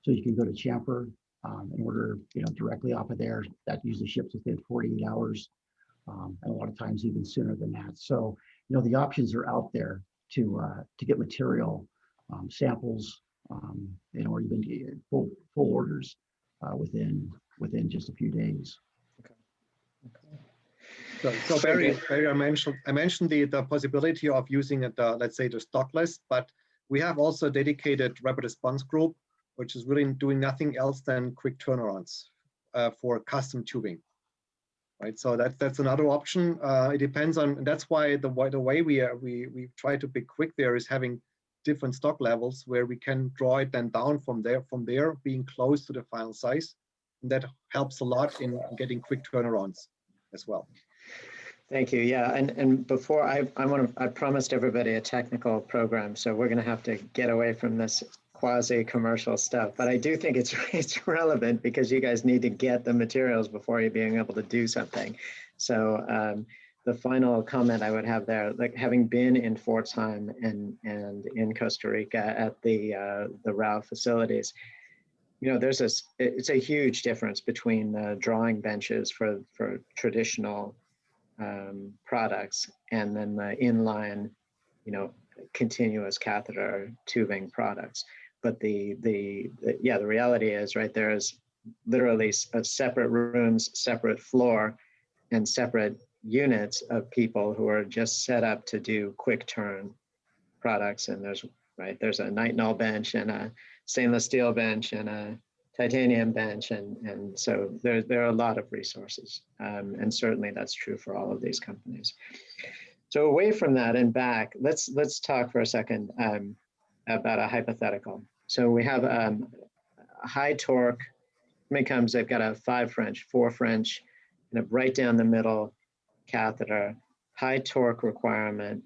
So you can go to Chamfer and order, you know, directly off of there. That usually ships within 48 hours, and a lot of times even sooner than that. So, you know, the options are out there to get material, samples, you know, or even get full orders within just a few days. So Barry, I mentioned the possibility of using it, let's say the stock list, but we have also a dedicated rapid response group, which is really doing nothing else than quick turnarounds for custom tubing, right? So that's another option. It depends on, and that's why the way we try to be quick there is having different stock levels where we can draw it then down from there being close to the final size, and that helps a lot in getting quick turnarounds as well. Thank you. Yeah, and before I promised everybody a technical program, so we're going to have to get away from this quasi-commercial stuff. But I do think it's relevant because you guys need to get the materials before you're being able to do something. So the final comment I would have there, like having been in Pforzheim and in Costa Rica at the GRAU facilities, you know, it's a huge difference between the drawing benches for traditional products and then the inline, you know, continuous catheter tubing products. But the reality is, right, there's literally separate rooms, separate floor, and separate units of people who are just set up to do quick turn products. And there's a nitinol bench and a stainless steel bench and a titanium bench, and so there are a lot of resources, and certainly that's true for all of these companies. So away from that and back, let's talk for a second about a hypothetical. So we have a high torque. They've got a 5 French, 4 French, kind of right down the middle catheter, high torque requirement,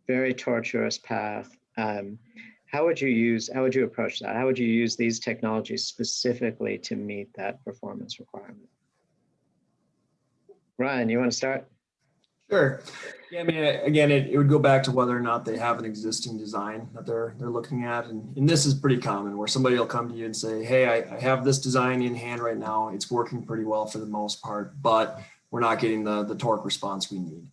very tortuous path. How would you approach that? How would you use these technologies specifically to meet that performance requirement? Ryan, you want to start? Sure. Yeah, I mean, again, it would go back to whether or not they have an existing design that they're looking at. And this is pretty common where somebody will come to you and say, hey, I have this design in hand right now. It's working pretty well for the most part, but we're not getting the torque response we need.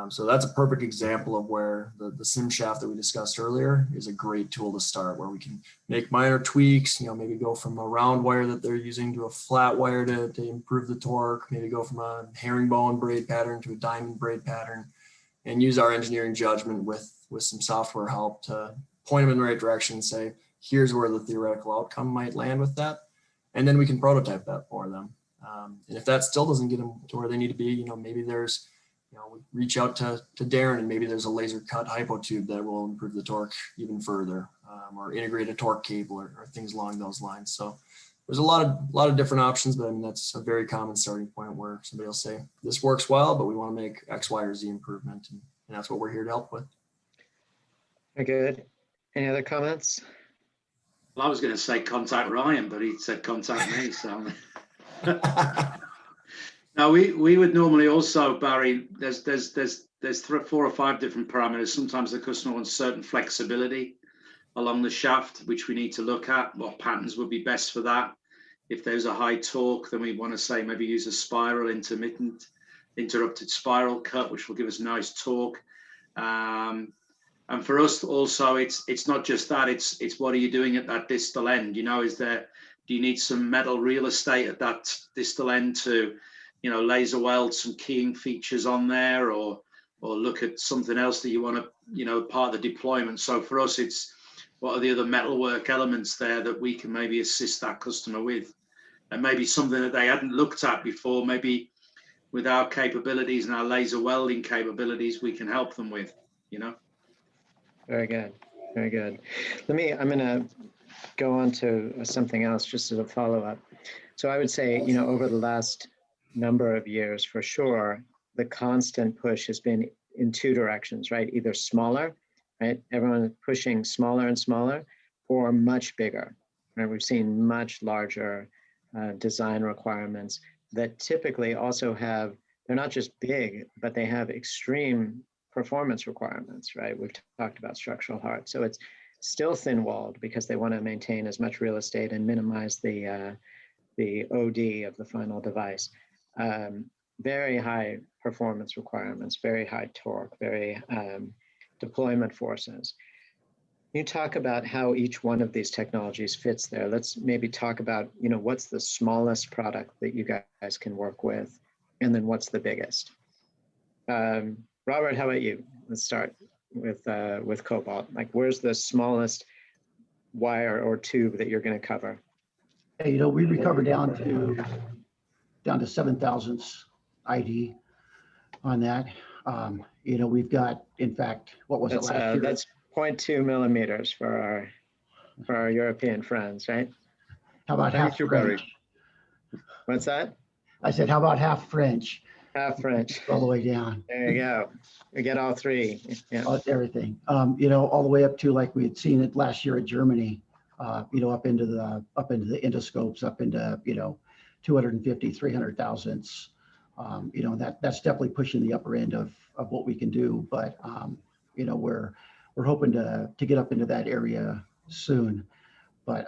So that's a perfect example of where the sim shaft that we discussed earlier is a great tool to start, where we can make minor tweaks, maybe go from a round wire that they're using to a flat wire to improve the torque, maybe go from a herringbone braid pattern to a diamond braid pattern, and use our engineering judgment with some software help to point them in the right direction and say, here's where the theoretical outcome might land with that. And then we can prototype that for them. And if that still doesn't get them to where they need to be, maybe there's, we reach out to Darren, and maybe there's a laser cut hypo tube that will improve the torque even further, or integrate a torque cable or things along those lines. So there's a lot of different options, but I mean, that's a very common starting point where somebody will say, this works well, but we want to make X, Y, or Z improvement. And that's what we're here to help with. very good. Any other comments? Well, I was going to say contact Ryan, but he said contact me. So now we would normally also, Barry, there's 4 or 5 different parameters. Sometimes the customer wants certain flexibility along the shaft, which we need to look at. What patterns would be best for that? If there's a high torque, then we want to say maybe use a spiral interrupted spiral cut, which will give us nice torque. And for us also, it's not just that, it's what are you doing at that distal end? Do you need some metal real estate at that distal end to, laser weld some keying features on there, or look at something else that you want to, part of the deployment. So for us, it's what are the other metalwork elements there that we can maybe assist that customer with, and maybe something that they hadn't looked at before, maybe with our capabilities and our laser welding capabilities, we can help them with, Very good. Very good. I'm going to go on to something else just as a follow-up. So I would say, over the last number of years, for sure, the constant push has been in 2 directions, right? Either smaller, right? Everyone is pushing smaller and smaller, or much bigger, right? We've seen much larger design requirements that typically also they're not just big, but they have extreme performance requirements, right? We've talked about structural heart. So it's still thin-walled because they want to maintain as much real estate and minimize the OD of the final device. Very high performance requirements, very high torque, very deployment forces. You talk about how each one of these technologies fits there. Let's maybe talk about, what's the smallest product that you guys can work with, and then what's the biggest? Robert, how about you? Let's start with Cobalt. Like, where's the smallest wire or tube that you're going to cover? Hey, we recover down to 7 thousandths ID on that. We've got, in fact, what was it last year? That's 0.2 millimeters for our European friends, right? How about half French? What's that? I said, how about half French? Half French. All the way down. There you go. We get all 3. Yeah. Everything. All the way up to, like we had seen it last year at Germany, up into the endoscopes, up into 250, 300 thousandths. That's definitely pushing the upper end of what we can do. But we're hoping to get up into that area soon. But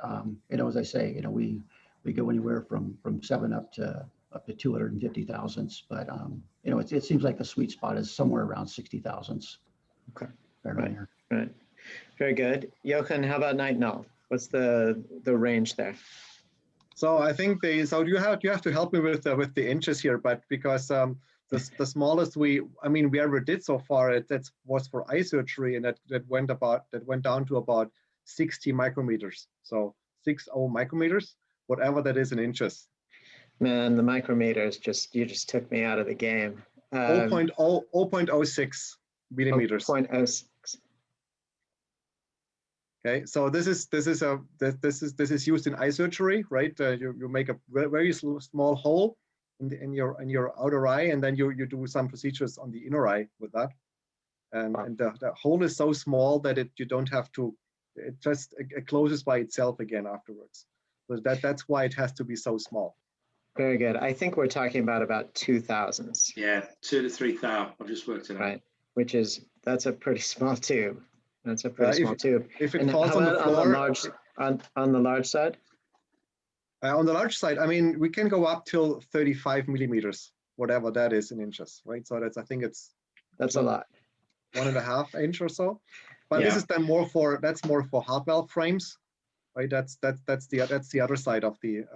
as I say, we go anywhere from 7 up to 250 thousandths. But it seems like the sweet spot is somewhere around 60 thousandths. Okay. Right. Very good. Jochen, how about night null? What's the range there? So I think you have to help me with the inches here, but because the smallest we ever did so far, that was for eye surgery, and that went down to about 60 micrometers. So 60 micrometers, whatever that is in inches. Man, the micrometers you just took me out of the game. 0.06 millimeters. 0.06. Okay, so this is used in eye surgery, right? You make a very small hole in your outer eye, and then you do some procedures on the inner eye with that. And the hole is so small that you don't have to. It closes by itself again afterwards. So that's why it has to be so small. Very good. I think we're talking about 2 thousandths. Yeah, 2 to 3 thou. I've just worked it out. Right, that's a pretty small tube. That's a pretty small tube. If it falls on the floor, on the large side. On the large side, we can go up till 35 millimeters, whatever that is in inches, right? So I think it's That's a lot. 1.5 inch or so. But this is then more for heart valve frames, right? That's the other side of the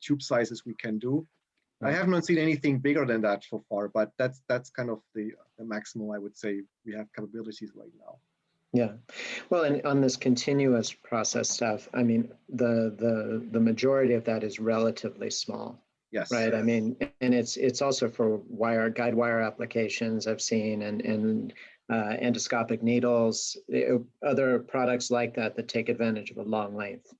tube sizes we can do. I have not seen anything bigger than that so far, but that's kind of the maximum I would say we have capabilities right now. Yeah, well, and on this continuous process stuff, I mean, the majority of that is relatively small. Yes. Right. I mean, and it's also for guide wire applications I've seen, and endoscopic needles, other products like that take advantage of a long length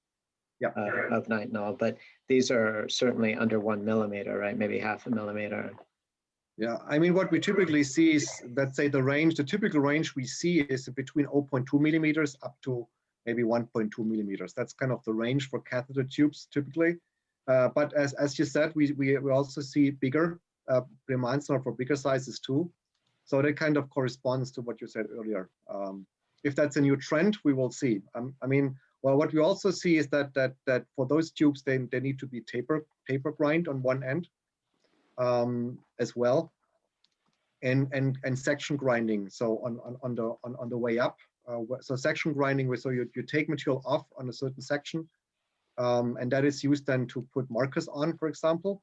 of nitinol. But these are certainly under 1 millimeter, right? Maybe 0.5 millimeter. Yeah, I mean, what we typically see is, let's say the typical range we see is between 0.2 millimeters up to maybe 1.2 millimeters. That's kind of the range for catheter tubes typically. But as you said, we also see bigger demands for bigger sizes too. So that kind of corresponds to what you said earlier. If that's a new trend, we will see. I mean, well, what we also see is that for those tubes, they need to be taper grind on one end as well, and section grinding. So on the way up, so section grinding, so you take material off on a certain section. And that is used then to put markers on, for example,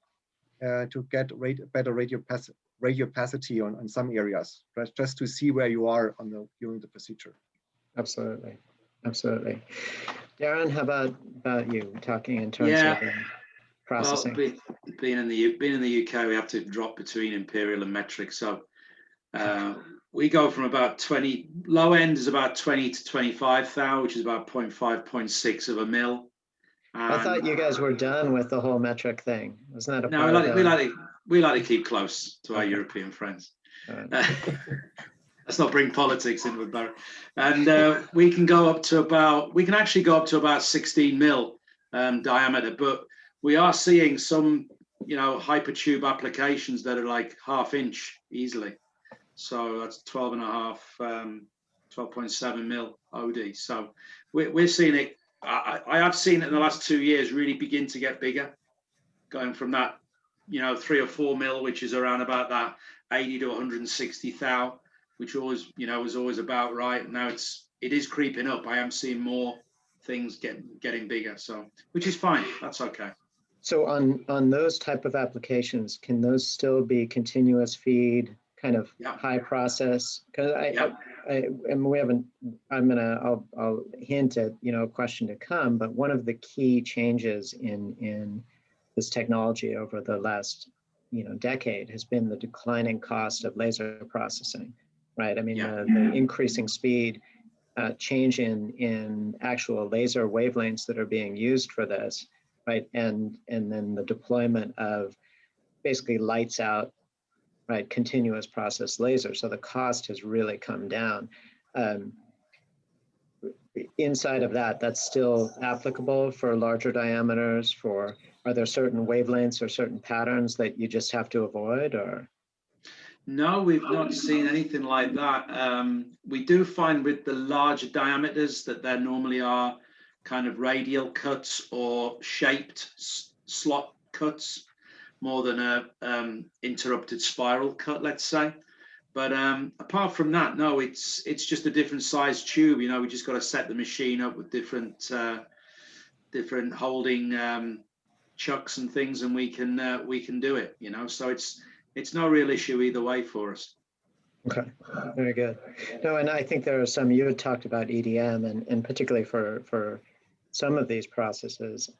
to get better radiopacity on some areas, just to see where you are during the procedure. Absolutely, absolutely. Darren, how about you, talking in terms of processing? Well, being in the UK, we have to drop between imperial and metric. So we go from about 20, low end is about 20 to 25 thou, which is about 0.5, 0.6 of a mil. I thought you guys were done with the whole metric thing. Wasn't that a no, part we like to keep close to our European friends. Let's not bring politics into it, Barry. And we can actually go up to about 16 mil diameter, but we are seeing some, hypertube applications that are like 1/2 inch easily. So that's 12.5, 12.7 mil OD. So we're seeing it. I have seen it in the last 2 years really begin to get bigger, going from that, 3 or 4 mil, which is around about that 80 to 160 thou, which always, was always about right. Now it is creeping up. I am seeing more things getting bigger, so which is fine. That's okay. So on those type of applications, can those still be continuous feed, kind of high process? Because and we haven't. I'll hint at a question to come. But one of the key changes in this technology over the last decade has been the declining cost of laser processing, right? I mean, the increasing speed, change in actual laser wavelengths that are being used for this, right? And then the deployment of basically lights out, right, continuous process laser. So the cost has really come down. Inside of that's still applicable for larger diameters. Are there certain wavelengths or certain patterns that you just have to avoid, or? No, we've not seen anything like that. We do find with the larger diameters that there normally are kind of radial cuts or shaped slot cuts more than a interrupted spiral cut, let's say. But apart from that, no, it's just a different size tube. We just got to set the machine up with different holding chucks and things, and we can do it. So it's no real issue either way for us. Okay, very good. No, and I think there are some, you had talked about EDM, and particularly for some of these processes,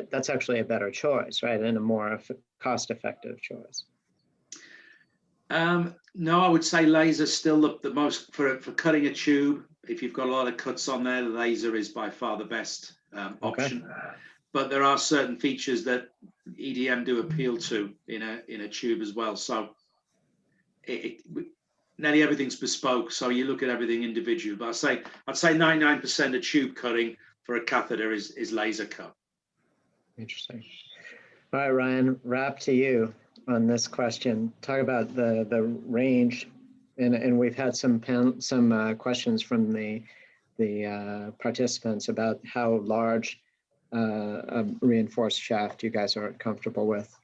that's actually a better choice, right? And a more cost-effective choice. No, I would say laser still the most for cutting a tube. If you've got a lot of cuts on there, the laser is by far the best option. But there are certain features that EDM do appeal to in a tube as well. So nearly everything's bespoke. So you look at everything individually. But I'd say 99% of tube cutting for a catheter is laser cut. Interesting. All right, Ryan, wrap to you on this question. Talk about the range, and we've had some questions from the participants about how large a reinforced shaft you guys are comfortable with.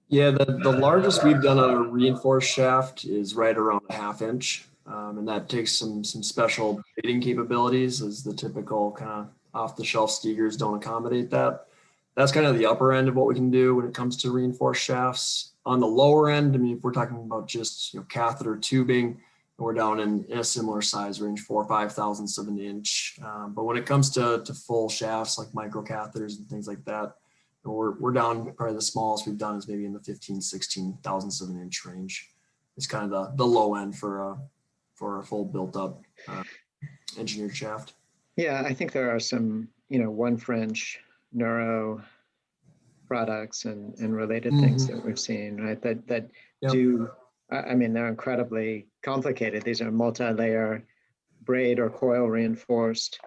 Yeah, the largest we've done on a reinforced shaft is right around a 1/2 inch. And that takes some special braiding capabilities, as the typical kind of off-the-shelf Steegers don't accommodate that. That's kind of the upper end of what we can do when it comes to reinforced shafts. On the lower end, I mean, if we're talking about just catheter tubing, we're down in a similar size range, 4 or 5 thousandths of an inch. But when it comes to full shafts like micro catheters and things like that, we're down, probably the smallest we've done is maybe in the 15, 16 thousandths of an inch range. It's kind of the low end for a full built up engineered shaft. Yeah, I think there are some, one French neuro products and related things that we've seen, right? That Yep. do, I mean, they're incredibly complicated. These are multi-layer braid or coil reinforced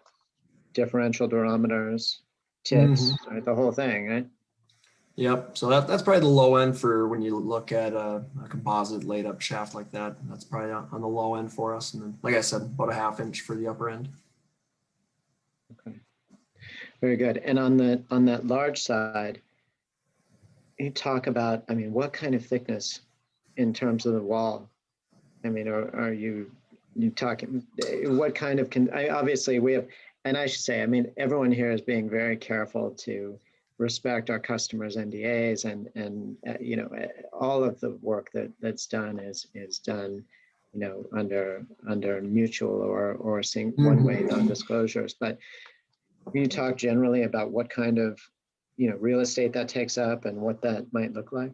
differential durometers, tips, right? The whole thing, right? Yep. So that's probably the low end for when you look at a composite laid up shaft like that. That's probably on the low end for us. And then, like I said, about a 1/2 inch for the upper end. Okay. Very good. And on that large side, you talk about, I mean, what kind of thickness in terms of the wall? I mean, are you talking, what kind of, obviously we have, and I should say, I mean, everyone here is being very careful to respect our customers' NDAs and all of the work that's done is done, under mutual or one-way non-disclosures. But can you talk generally about what kind of, real estate that takes up and what that might look like?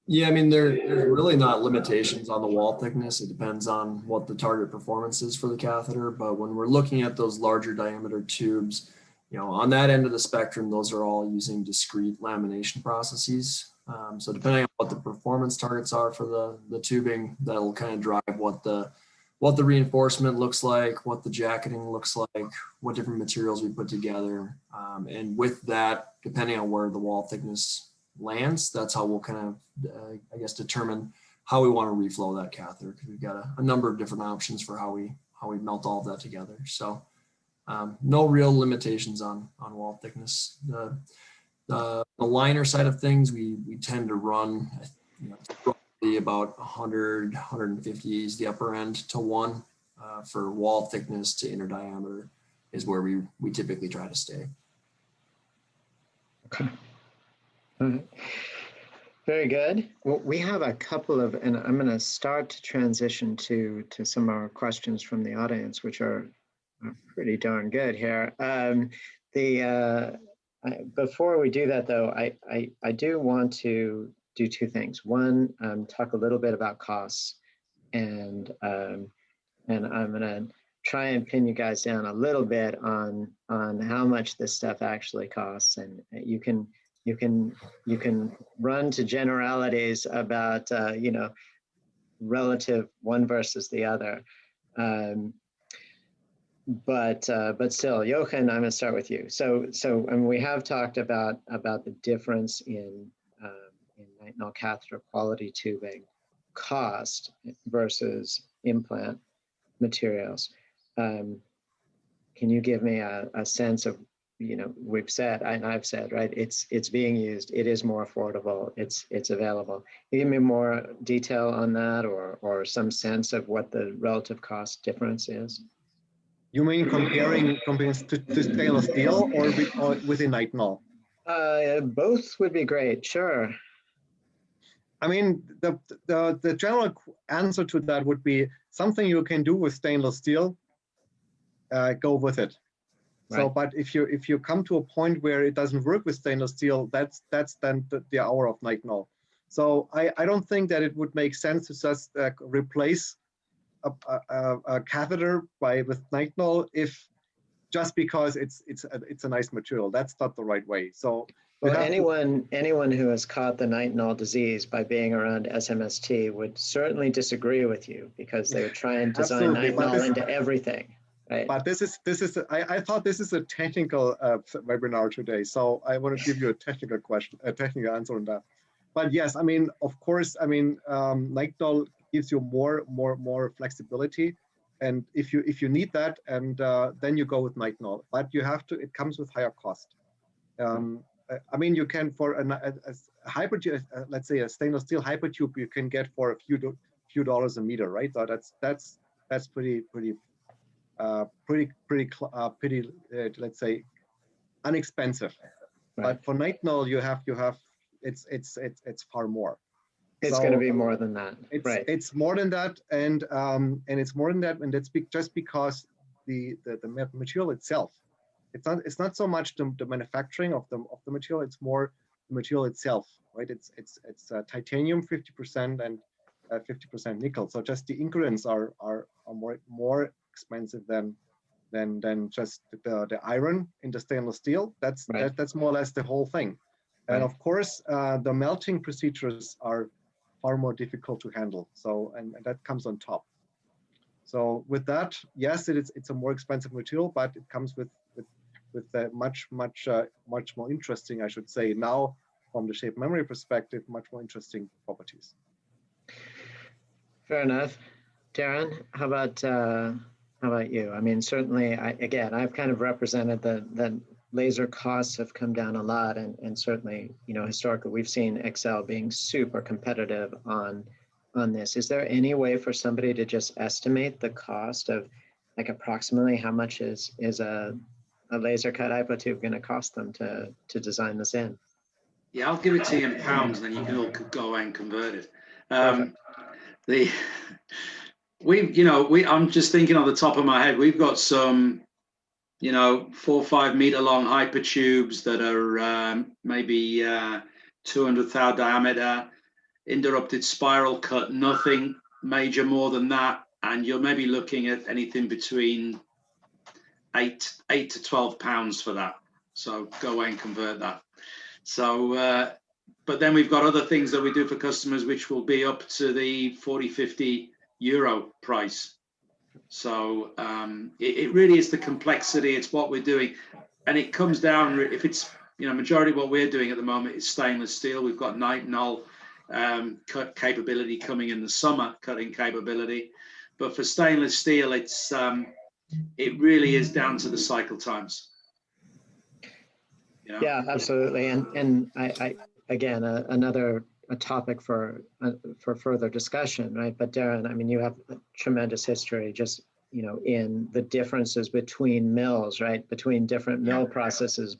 Yeah, I mean, there's really not limitations on the wall thickness. It depends on what the target performance is for the catheter. But when we're looking at those larger diameter tubes, on that end of the spectrum, those are all using discrete lamination processes. So depending on what the performance targets are for the tubing, that'll kind of drive what the reinforcement looks like, what the jacketing looks like, what different materials we put together. And with that, depending on where the wall thickness lands, that's how we'll kind of, determine how we want to reflow that catheter, because we've got a number of different options for how we melt all of that together. So no real limitations on wall thickness. The liner side of things, we tend to run roughly about 100, 150 is the upper end to 1 for wall thickness to inner diameter is where we typically try to stay. Okay. All right. Very good. Well, we have a couple of, and I'm going to start to transition to some of our questions from the audience, which are pretty darn good here. Before we do that, though, I do want to do 2 things. One, talk a little bit about costs, and I'm going to try and pin you guys down a little bit on how much this stuff actually costs, and you can run to generalities about relative one versus the other. But still, Jochen, I'm going to start with you. So we have talked about the difference in nitinol catheter quality tubing cost versus implant materials. Can you give me a sense of, we've said, and I've said, right, it's being used, it is more affordable, it's available. Can you give me more detail on that, or some sense of what the relative cost difference is? You mean comparing to stainless steel or within nitinol? Both would be great, sure. I mean, the general answer to that would be something you can do with stainless steel, go with it. Right. So, but if you come to a point where it doesn't work with stainless steel, that's then the hour of nitinol. So I don't think that it would make sense to just replace a catheter with nitinol just because it's a nice material. That's not the right way. So well, anyone who has caught the nitinol disease by being around SMST would certainly disagree with you, because they would try and design nitinol into everything. Right. But this is I thought this is a technical webinar today, so I want to give you a technical answer on that. But yes, I mean, of course, I mean, nitinol gives you more flexibility, and if you need that, and then you go with nitinol. But you have to. It comes with higher cost. I mean, you can for a hypertube, let's say a stainless steel hypertube, you can get for a few dollars a meter, right? So that's pretty let's say inexpensive. Right. But for nitinol, you have it's far more. It's going to be more than that. Right. It's more than that, and it's more than that, and that's just because the material itself. It's not so much the manufacturing of the material. It's more the material itself, right? It's titanium 50% and 50% nickel. So just the ingredients are more expensive than just the iron in the stainless steel. That's more or less the whole thing. And of course, the melting procedures are far more difficult to handle. So and that comes on top. So with that, yes, it's a more expensive material, but it comes with much more interesting, I should say, now from the shape memory perspective, much more interesting properties. Fair enough. Darren, how about you? I mean, certainly, I've kind of represented that laser costs have come down a lot, and certainly, historically, we've seen Excel being super competitive on this. Is there any way for somebody to just estimate the cost of, like, approximately how much is a laser cut hypotube going to cost them to design this in? Yeah, I'll give it to you in pounds, then you can all go away and convert it. I'm just thinking on the top of my head, we've got some, 4 or 5 meter long hypertubes that are maybe 200 thou diameter, interrupted spiral cut, nothing major more than that, and you're maybe looking at anything between 8 to 12 pounds for that. So go away and convert that. So, but then we've got other things that we do for customers, which will be up to the 40, 50 euro price. So it really is the complexity. It's what we're doing, and it comes down, if it's, majority of what we're doing at the moment is stainless steel. We've got nitinol cut capability coming in the summer, cutting capability, but for stainless steel, it's it really is down to the cycle times. Yeah, absolutely. And I again, another topic for further discussion, right? But Darren, I mean, you have a tremendous history just, in the differences between mills, right? Between different mill processes,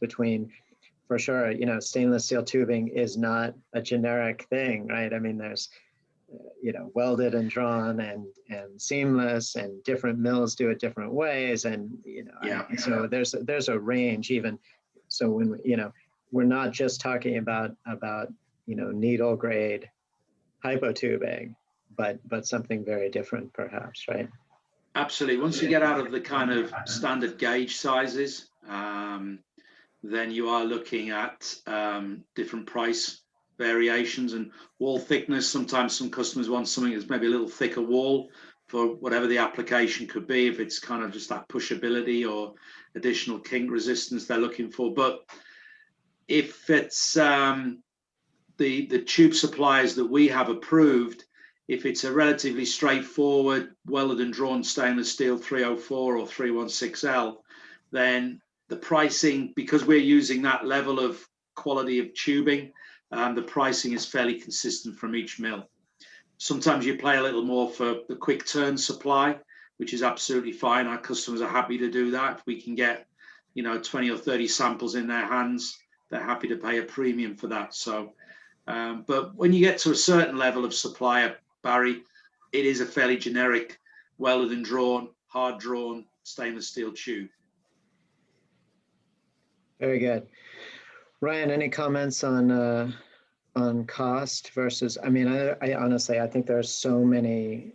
for sure, stainless steel tubing is not a generic thing, right? I mean, there's, welded and drawn and seamless, and different mills do it different ways. And, so there's a range even. So when, we're not just talking about needle grade hypotubing, but something very different perhaps, right? Absolutely. Once you get out of the kind of standard gauge sizes, then you are looking at different price variations and wall thickness. Sometimes some customers want something that's maybe a little thicker wall for whatever the application could be, if it's kind of just that pushability or additional kink resistance they're looking for. But if it's the tube suppliers that we have approved, if it's a relatively straightforward welded and drawn stainless steel 304 or 316L, then the pricing, because we're using that level of quality of tubing, the pricing is fairly consistent from each mill. Sometimes you pay a little more for the quick turn supply, which is absolutely fine. Our customers are happy to do that. If we can get, 20 or 30 samples in their hands, they're happy to pay a premium for that. So, but when you get to a certain level of supplier, Barry, it is a fairly generic, welded and drawn, hard drawn stainless steel tube. Very good. Ryan, any comments on cost versus, I mean, I honestly, I think there are so many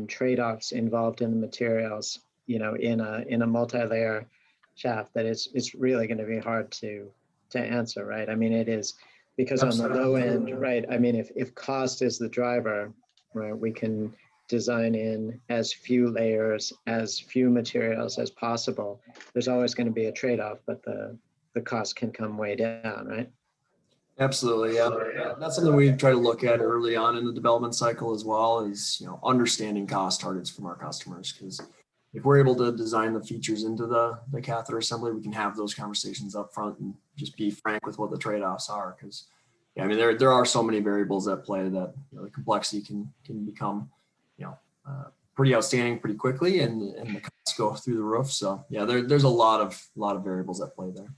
trade-offs involved in the materials, in a multi-layer shaft that it's really going to be hard to answer, right? I mean, it is, because on the low end, right? I mean, if cost is the driver, right, we can design in as few layers, as few materials as possible. There's always going to be a trade-off, but the cost can come way down, right? Absolutely, yeah. That's something we try to look at early on in the development cycle as well, is understanding cost targets from our customers. Because if we're able to design the features into the catheter assembly, we can have those conversations up front and just be frank with what the trade-offs are. Because yeah, I mean, there are so many variables at play that the complexity can become, pretty outstanding pretty quickly, and the costs go through the roof. So yeah, there's a lot of variables at play there.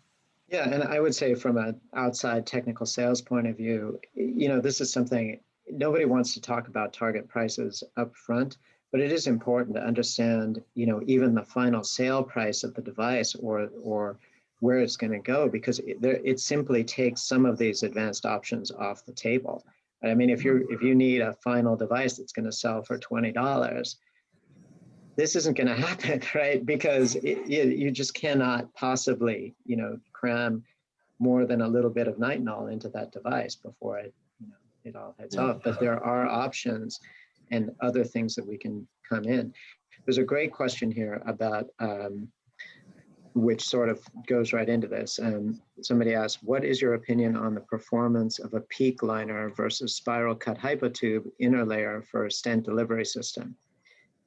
Yeah, and I would say from an outside technical sales point of view, this is something nobody wants to talk about target prices up front, but it is important to understand, even the final sale price of the device or where it's going to go, because it simply takes some of these advanced options off the table. I mean, if you need a final device that's going to sell for $20, this isn't going to happen, right? Because you just cannot possibly, cram more than a little bit of nitinol into that device before it all heads off. But there are options and other things that we can come in. There's a great question here about, which sort of goes right into this. Somebody asked, what is your opinion on the performance of a PEEK liner versus spiral cut hypotube inner layer for a stent delivery system?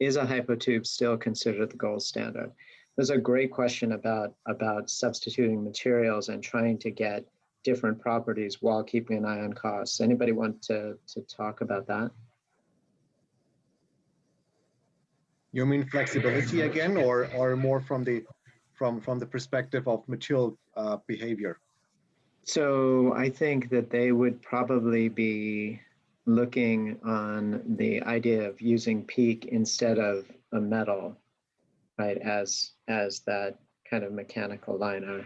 Is a hypotube still considered the gold standard? There's a great question about substituting materials and trying to get different properties while keeping an eye on costs. Anybody want to talk about that? You mean flexibility again, or more from the perspective of material behavior? So I think that they would probably be looking on the idea of using PEEK instead of a metal, right, as that kind of mechanical liner.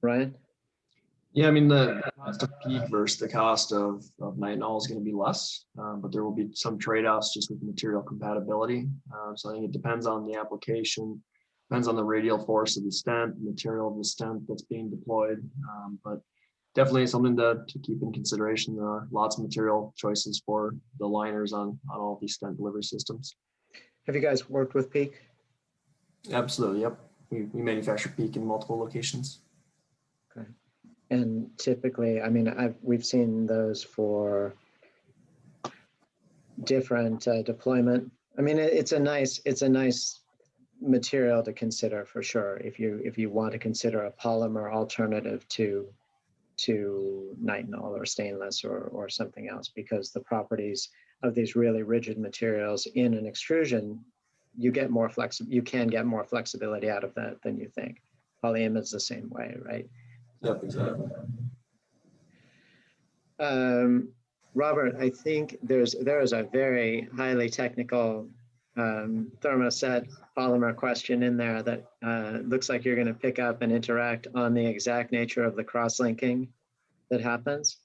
Ryan? Yeah, I mean, the cost of PEEK versus the cost of nitinol is going to be less, but there will be some trade-offs just with material compatibility. So I think it depends on the application, depends on the radial force of the stent, the material of the stent that's being deployed, but definitely something to keep in consideration. There are lots of material choices for the liners on all of these stent delivery systems. Have you guys worked with PEEK? Absolutely, yep. We manufacture PEEK in multiple locations. Okay. And typically, I mean, we've seen those for different deployment. I mean, it's a nice material to consider for sure. If you want to consider a polymer alternative to nitinol or stainless or something else, because the properties of these really rigid materials in an extrusion, you can get more flexibility out of that than you think. Polyimid's the same way, right? Yep, exactly. Robert, I think there is a very highly technical thermoset polymer question in there that looks like you're going to pick up and interact on the exact nature of the cross-linking that happens.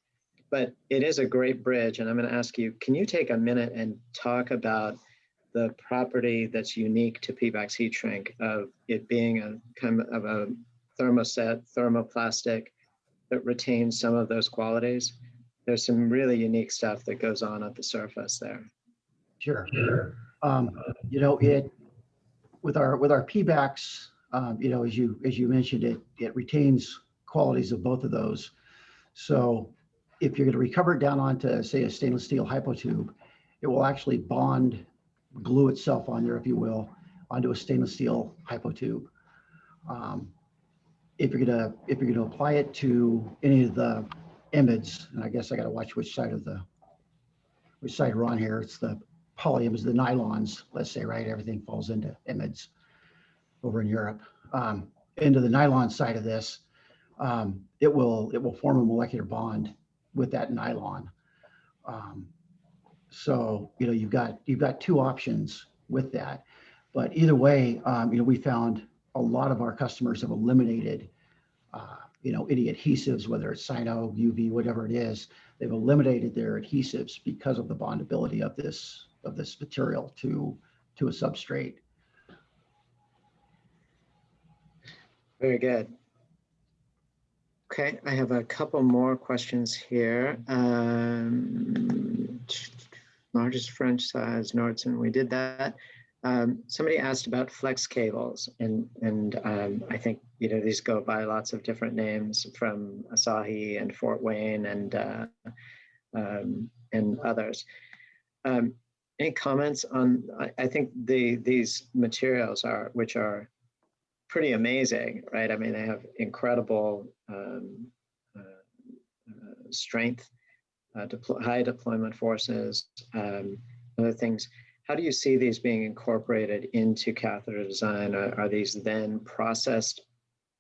But it is a great bridge, and I'm going to ask you, can you take a minute and talk about the property that's unique to Pebax heat shrink of it being a kind of a thermoset, thermoplastic that retains some of those qualities? There's some really unique stuff that goes on at the surface there. Sure. With our Pebax, as you mentioned, it retains qualities of both of those. So if you're going to recover it down onto, say, a stainless steel hypotube, it will actually glue itself on there, if you will, onto a stainless steel hypotube. If you're going to apply it to any of the emids, and I guess I got to watch which side we're on here. It's the polyamids, the nylons, let's say, right? Everything falls into emids over in Europe. Into the nylon side of this, it will form a molecular bond with that nylon. So you've got two options with that, but either way, we found a lot of our customers have eliminated any adhesives, whether it's Cyno, UV, whatever it is. They've eliminated their adhesives because of the bondability of this material to a substrate. Very good. Okay, I have a couple more questions here. Largest French size, Nordson, we did that. Somebody asked about flex cables, and I think these go by lots of different names, from Asahi and Fort Wayne and others. Any comments on? I think these materials which are pretty amazing, right? I mean, they have incredible strength, high deployment forces, other things. How do you see these being incorporated into catheter design? Are these then processed,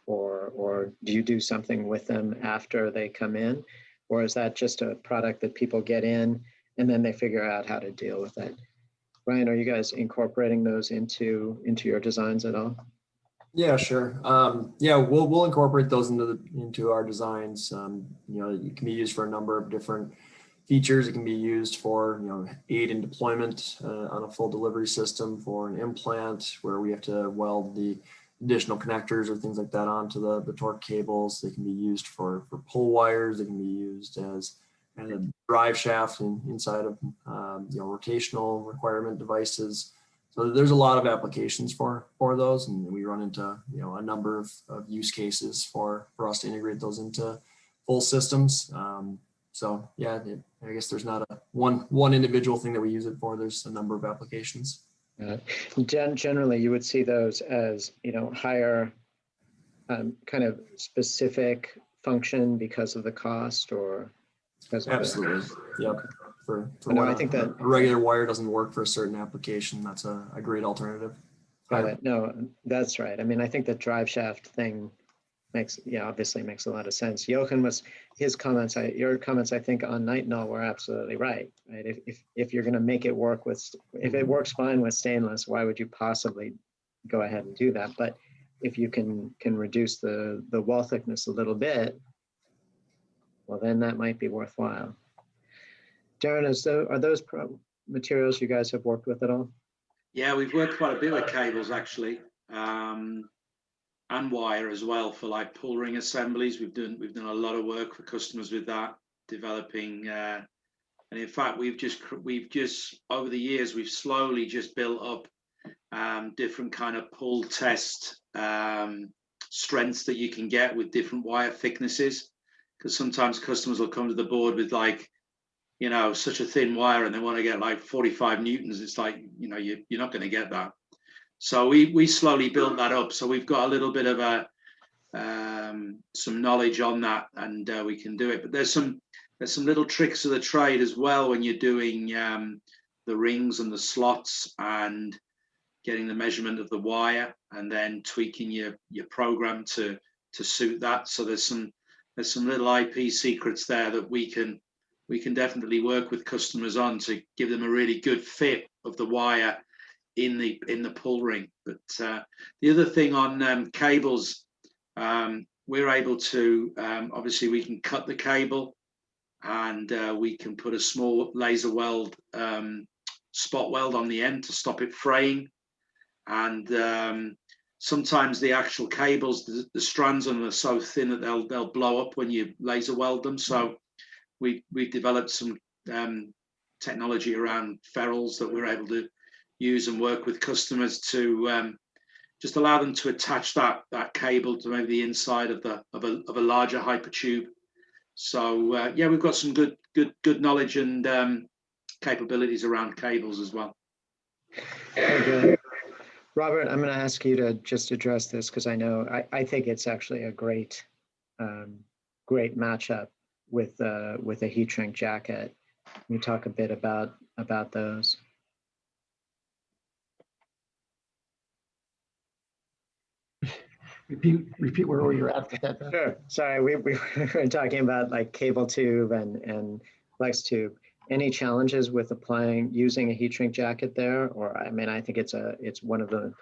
or do you do something with them after they come in? Or is that just a product that people get in and then they figure out how to deal with it? Ryan, are you guys incorporating those into your designs at all? Yeah, sure. Yeah, we'll incorporate those into our designs. It can be used for a number of different features. It can be used for aid in deployment on a full delivery system for an implant where we have to weld the additional connectors or things like that onto the torque cables. They can be used for pull wires. They can be used as a drive shaft inside of rotational requirement devices. So there's a lot of applications for those, and we run into a number of use cases for us to integrate those into full systems. So yeah, I guess there's not a one individual thing that we use it for. There's a number of applications. Generally, you would see those as higher kind of specific function because of the cost, or because of absolutely. Yep. For I think that a regular wire doesn't work for a certain application, that's a great alternative. Got it. No, that's right. I mean, I think the drive shaft thing obviously makes a lot of sense. Jochen your comments, I think on nitinol were absolutely right. If you're going to make it work if it works fine with stainless, why would you possibly go ahead and do that? But if you can reduce the wall thickness a little bit, well, then that might be worthwhile. Darren, are those materials you guys have worked with at all? Yeah, we've worked quite a bit with cables actually, and wire as well for like pull ring assemblies. We've done a lot of work for customers with that, developing. And in fact, we've just over the years we've slowly just built up different kind of pull test strengths that you can get with different wire thicknesses. Because sometimes customers will come to the board with like, such a thin wire and they want to get like 45 newtons. It's like, you're not going to get that. So we slowly built that up. So we've got a little bit of some knowledge on that, and we can do it. But there's some little tricks of the trade as well when you're doing the rings and the slots and getting the measurement of the wire and then tweaking your program to suit that. So there's some little IP secrets there that we can definitely work with customers on to give them a really good fit of the wire in the pull ring. But the other thing on cables, we're able to obviously we can cut the cable, and we can put a small laser weld, spot weld on the end to stop it fraying. And sometimes the actual cables, the strands on them are so thin that they'll blow up when you laser weld them. So we've developed some technology around ferrules that we're able to use and work with customers to just allow them to attach that cable to maybe the inside of a larger hypertube. So yeah, we've got some good knowledge and capabilities around cables as well. Very good. Robert, I'm going to ask you to just address this because I think it's actually a great matchup with a heat shrink jacket. Can you talk a bit about those? Repeat where you're at with that. Sure. Sorry, we were talking about like cable tube and flex tube. Any challenges with using a heat shrink jacket there? Or I mean, I think it's one of the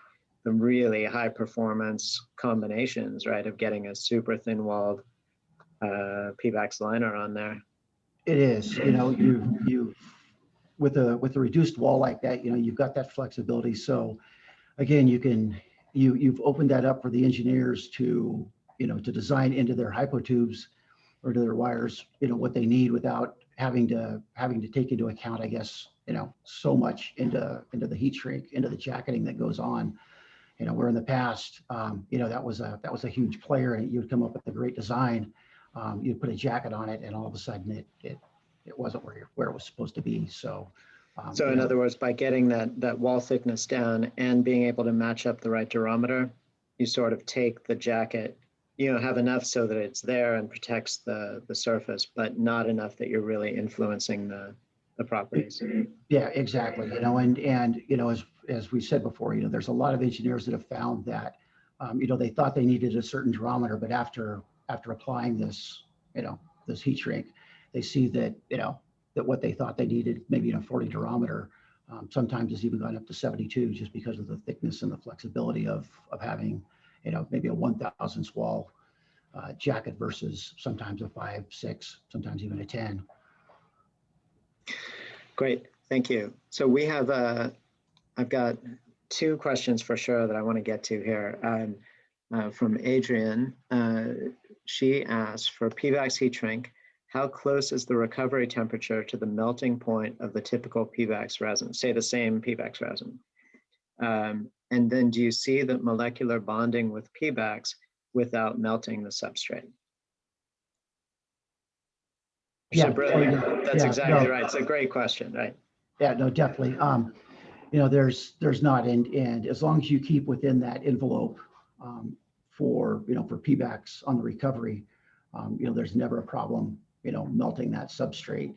really high performance combinations, right, of getting a super thin walled PVAX liner on there. It is. You with a reduced wall like that, you've got that flexibility. So again, you've opened that up for the engineers to design into their hypotubes or to their wires, what they need without having to take into account, I guess, so much into the heat shrink, into the jacketing that goes on. Where in the past, that was a huge player, and you'd come up with a great design, you'd put a jacket on it, and all of a sudden it wasn't where it was supposed to be. So in other words, by getting that wall thickness down and being able to match up the right durometer, you sort of take the jacket have enough so that it's there and protects the surface, but not enough that you're really influencing the properties. Yeah, exactly. And as we said before, there's a lot of engineers that have found that, they thought they needed a certain durometer, but after applying this, this heat shrink, they see that, that what they thought they needed, maybe 40 durometer, sometimes it's even gone up to 72 just because of the thickness and the flexibility of having, maybe a 1,000 wall jacket versus sometimes a 5, 6, sometimes even a 10. Great, thank you. So we have, I've got 2 questions for sure that I want to get to here. From Adrian, she asks, for PVAX heat shrink, how close is the recovery temperature to the melting point of the typical PVAX resin, say the same PVAX resin? And then do you see the molecular bonding with PVAX without melting the substrate? Yeah, brilliant. That's yeah, exactly no. right. It's a great question, right? Yeah, no, definitely. There's not, and as long as you keep within that envelope for PVAX on the recovery, there's never a problem, melting that substrate.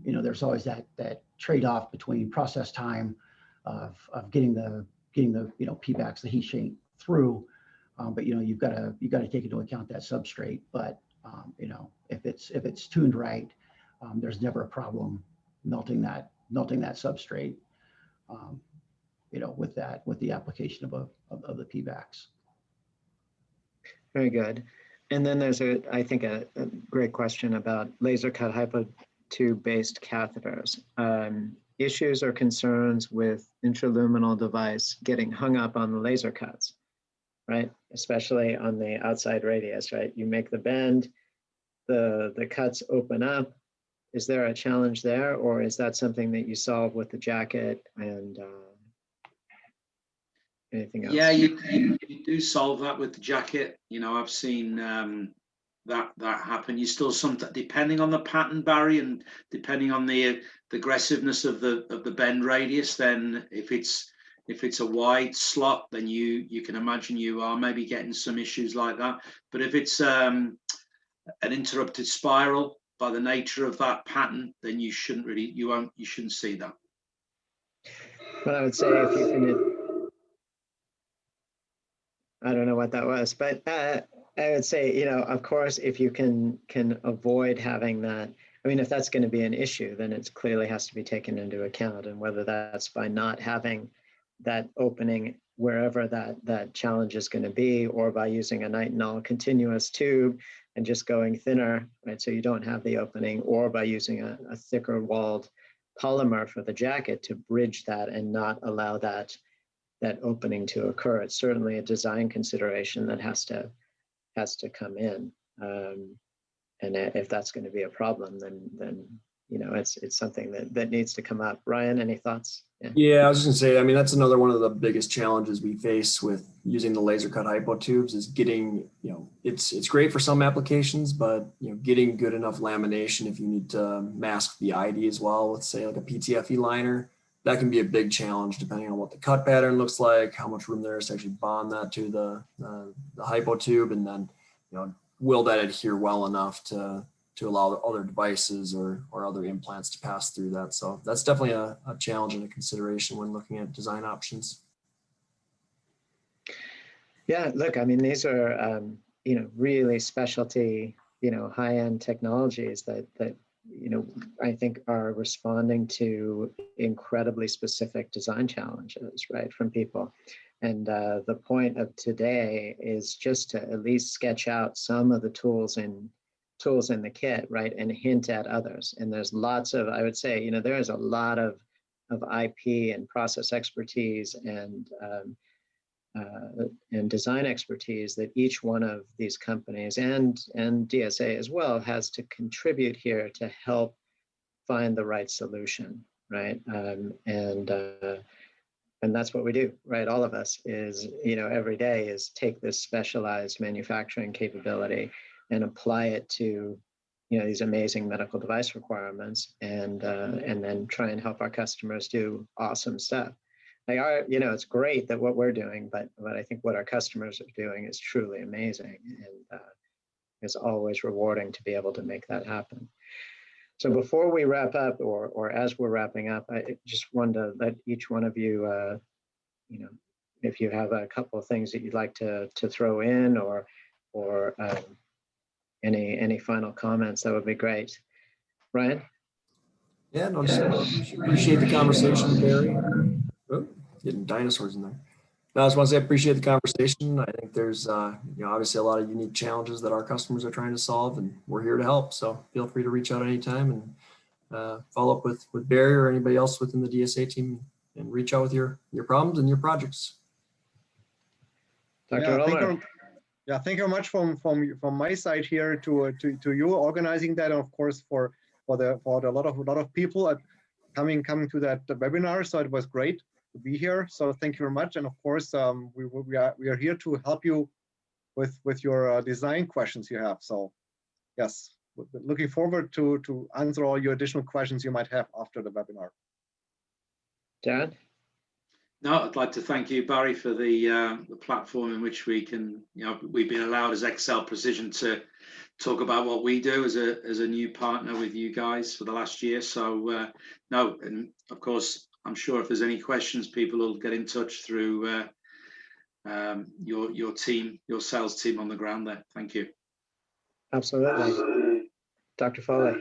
There's always that trade-off between process time of getting the PVAX, the heat shrink through, but you've got to take into account that substrate. But if it's tuned right, there's never a problem melting that substrate. With the application of the PVAX. Very good. And then there's I think a great question about laser cut hypotube based catheters. Issues or concerns with intraluminal device getting hung up on the laser cuts, right? Especially on the outside radius, right? You make the bend, the cuts open up. Is there a challenge there, or is that something that you solve with the jacket and anything else? Yeah, you do solve that with the jacket. I've seen that happen. You still depending on the pattern, Barry, and depending on the aggressiveness of the bend radius. Then if it's a wide slot, then you can imagine you are maybe getting some issues like that. But if it's an interrupted spiral, by the nature of that pattern, then you shouldn't see that. But I would say if you can, I don't know what that was, but I would say, of course, if you can avoid having that, I mean, if that's going to be an issue, then it clearly has to be taken into account, and whether that's by not having that opening wherever that challenge is going to be, or by using a nitinol continuous tube and just going thinner, right? So you don't have the opening, or by using a thicker walled polymer for the jacket to bridge that and not allow that opening to occur. It's certainly a design consideration that has to come in. And if that's going to be a problem, then it's something that needs to come up. Ryan, any thoughts? Yeah, I was just gonna say, I mean, that's another one of the biggest challenges we face with using the laser cut hypo tubes is getting, it's great for some applications, but getting good enough lamination if you need to mask the ID as well. Let's say like a PTFE liner, that can be a big challenge depending on what the cut pattern looks like, how much room there is to actually bond that to the hypo tube, and then will that adhere well enough to allow other devices or other implants to pass through that. So that's definitely a challenge and a consideration when looking at design options. Yeah, look, I mean, these are, really specialty, high-end technologies that I think are responding to incredibly specific design challenges, right, from people. And the point of today is just to at least sketch out some of the tools in the kit, right, and hint at others. And there's lots of, I would say, there is a lot of IP and process expertise and design expertise that each one of these companies and DSA as well has to contribute here to help find the right solution, right? And that's what we do, right? All of us is, every day is take this specialized manufacturing capability and apply it to, these amazing medical device requirements, and then try and help our customers do awesome stuff. They are, you know, it's great that what we're doing, but I think what our customers are doing is truly amazing, and it's always rewarding to be able to make that happen. So before we wrap up, or as we're wrapping up, I just wanted to let each one of you, you know, if you have a couple of things that you'd like to throw in, or any final comments, that would be great. Ryan? Yeah, no, just appreciate the conversation, Barry. Oh, getting dinosaurs in there. No, I just want to say I appreciate the conversation. I think there's, you know, obviously a lot of unique challenges that our customers are trying to solve, and we're here to help. So feel free to reach out anytime and follow up with Barry or anybody else within the DSA team, and reach out with your problems and your projects. Dr. Ulmer. Yeah, thank you very much from my side here to you organizing that, and of course for a lot of people coming to that webinar. So it was great to be here. So thank you very much, and of course we are here to help you with your design questions you have. So yes, looking forward to answer all your additional questions you might have after the webinar. Darren? No, I'd like to thank you, Barry, for the platform in which we can, you know, we've been allowed as Excel Precision to talk about what we do as a new partner with you guys for the last year. So no, and of course, I'm sure if there's any questions, people will get in touch through your team, your sales team on the ground there. Thank you. Absolutely. Dr. Foley?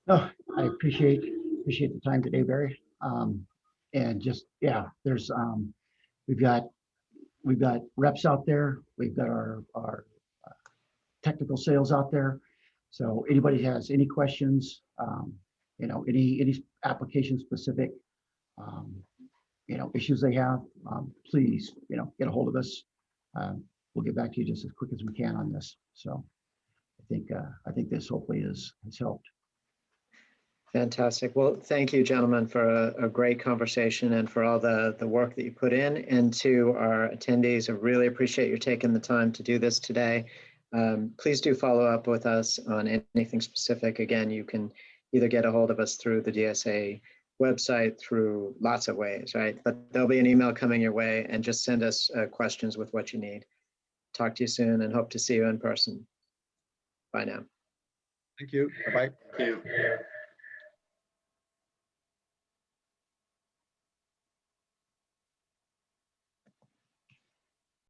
No, I appreciate the time today, Barry. And just, yeah, there's we've got reps out there. We've got our technical sales out there. So anybody has any questions, you know, any application specific, you know, issues they have, please, you know, get a hold of us. We'll get back to you just as quick as we can on this. So I think this hopefully has helped. Fantastic. Well, thank you, gentlemen, for a great conversation and for all the work that you put in. And to our attendees, I really appreciate you taking the time to do this today. Please do follow up with us on anything specific. Again, you can either get a hold of us through the DSA website, through lots of ways, right? But there'll be an email coming your way, and just send us questions with what you need. Talk to you soon, and hope to see you in person. Bye now. Thank you. Bye-bye. Thank you.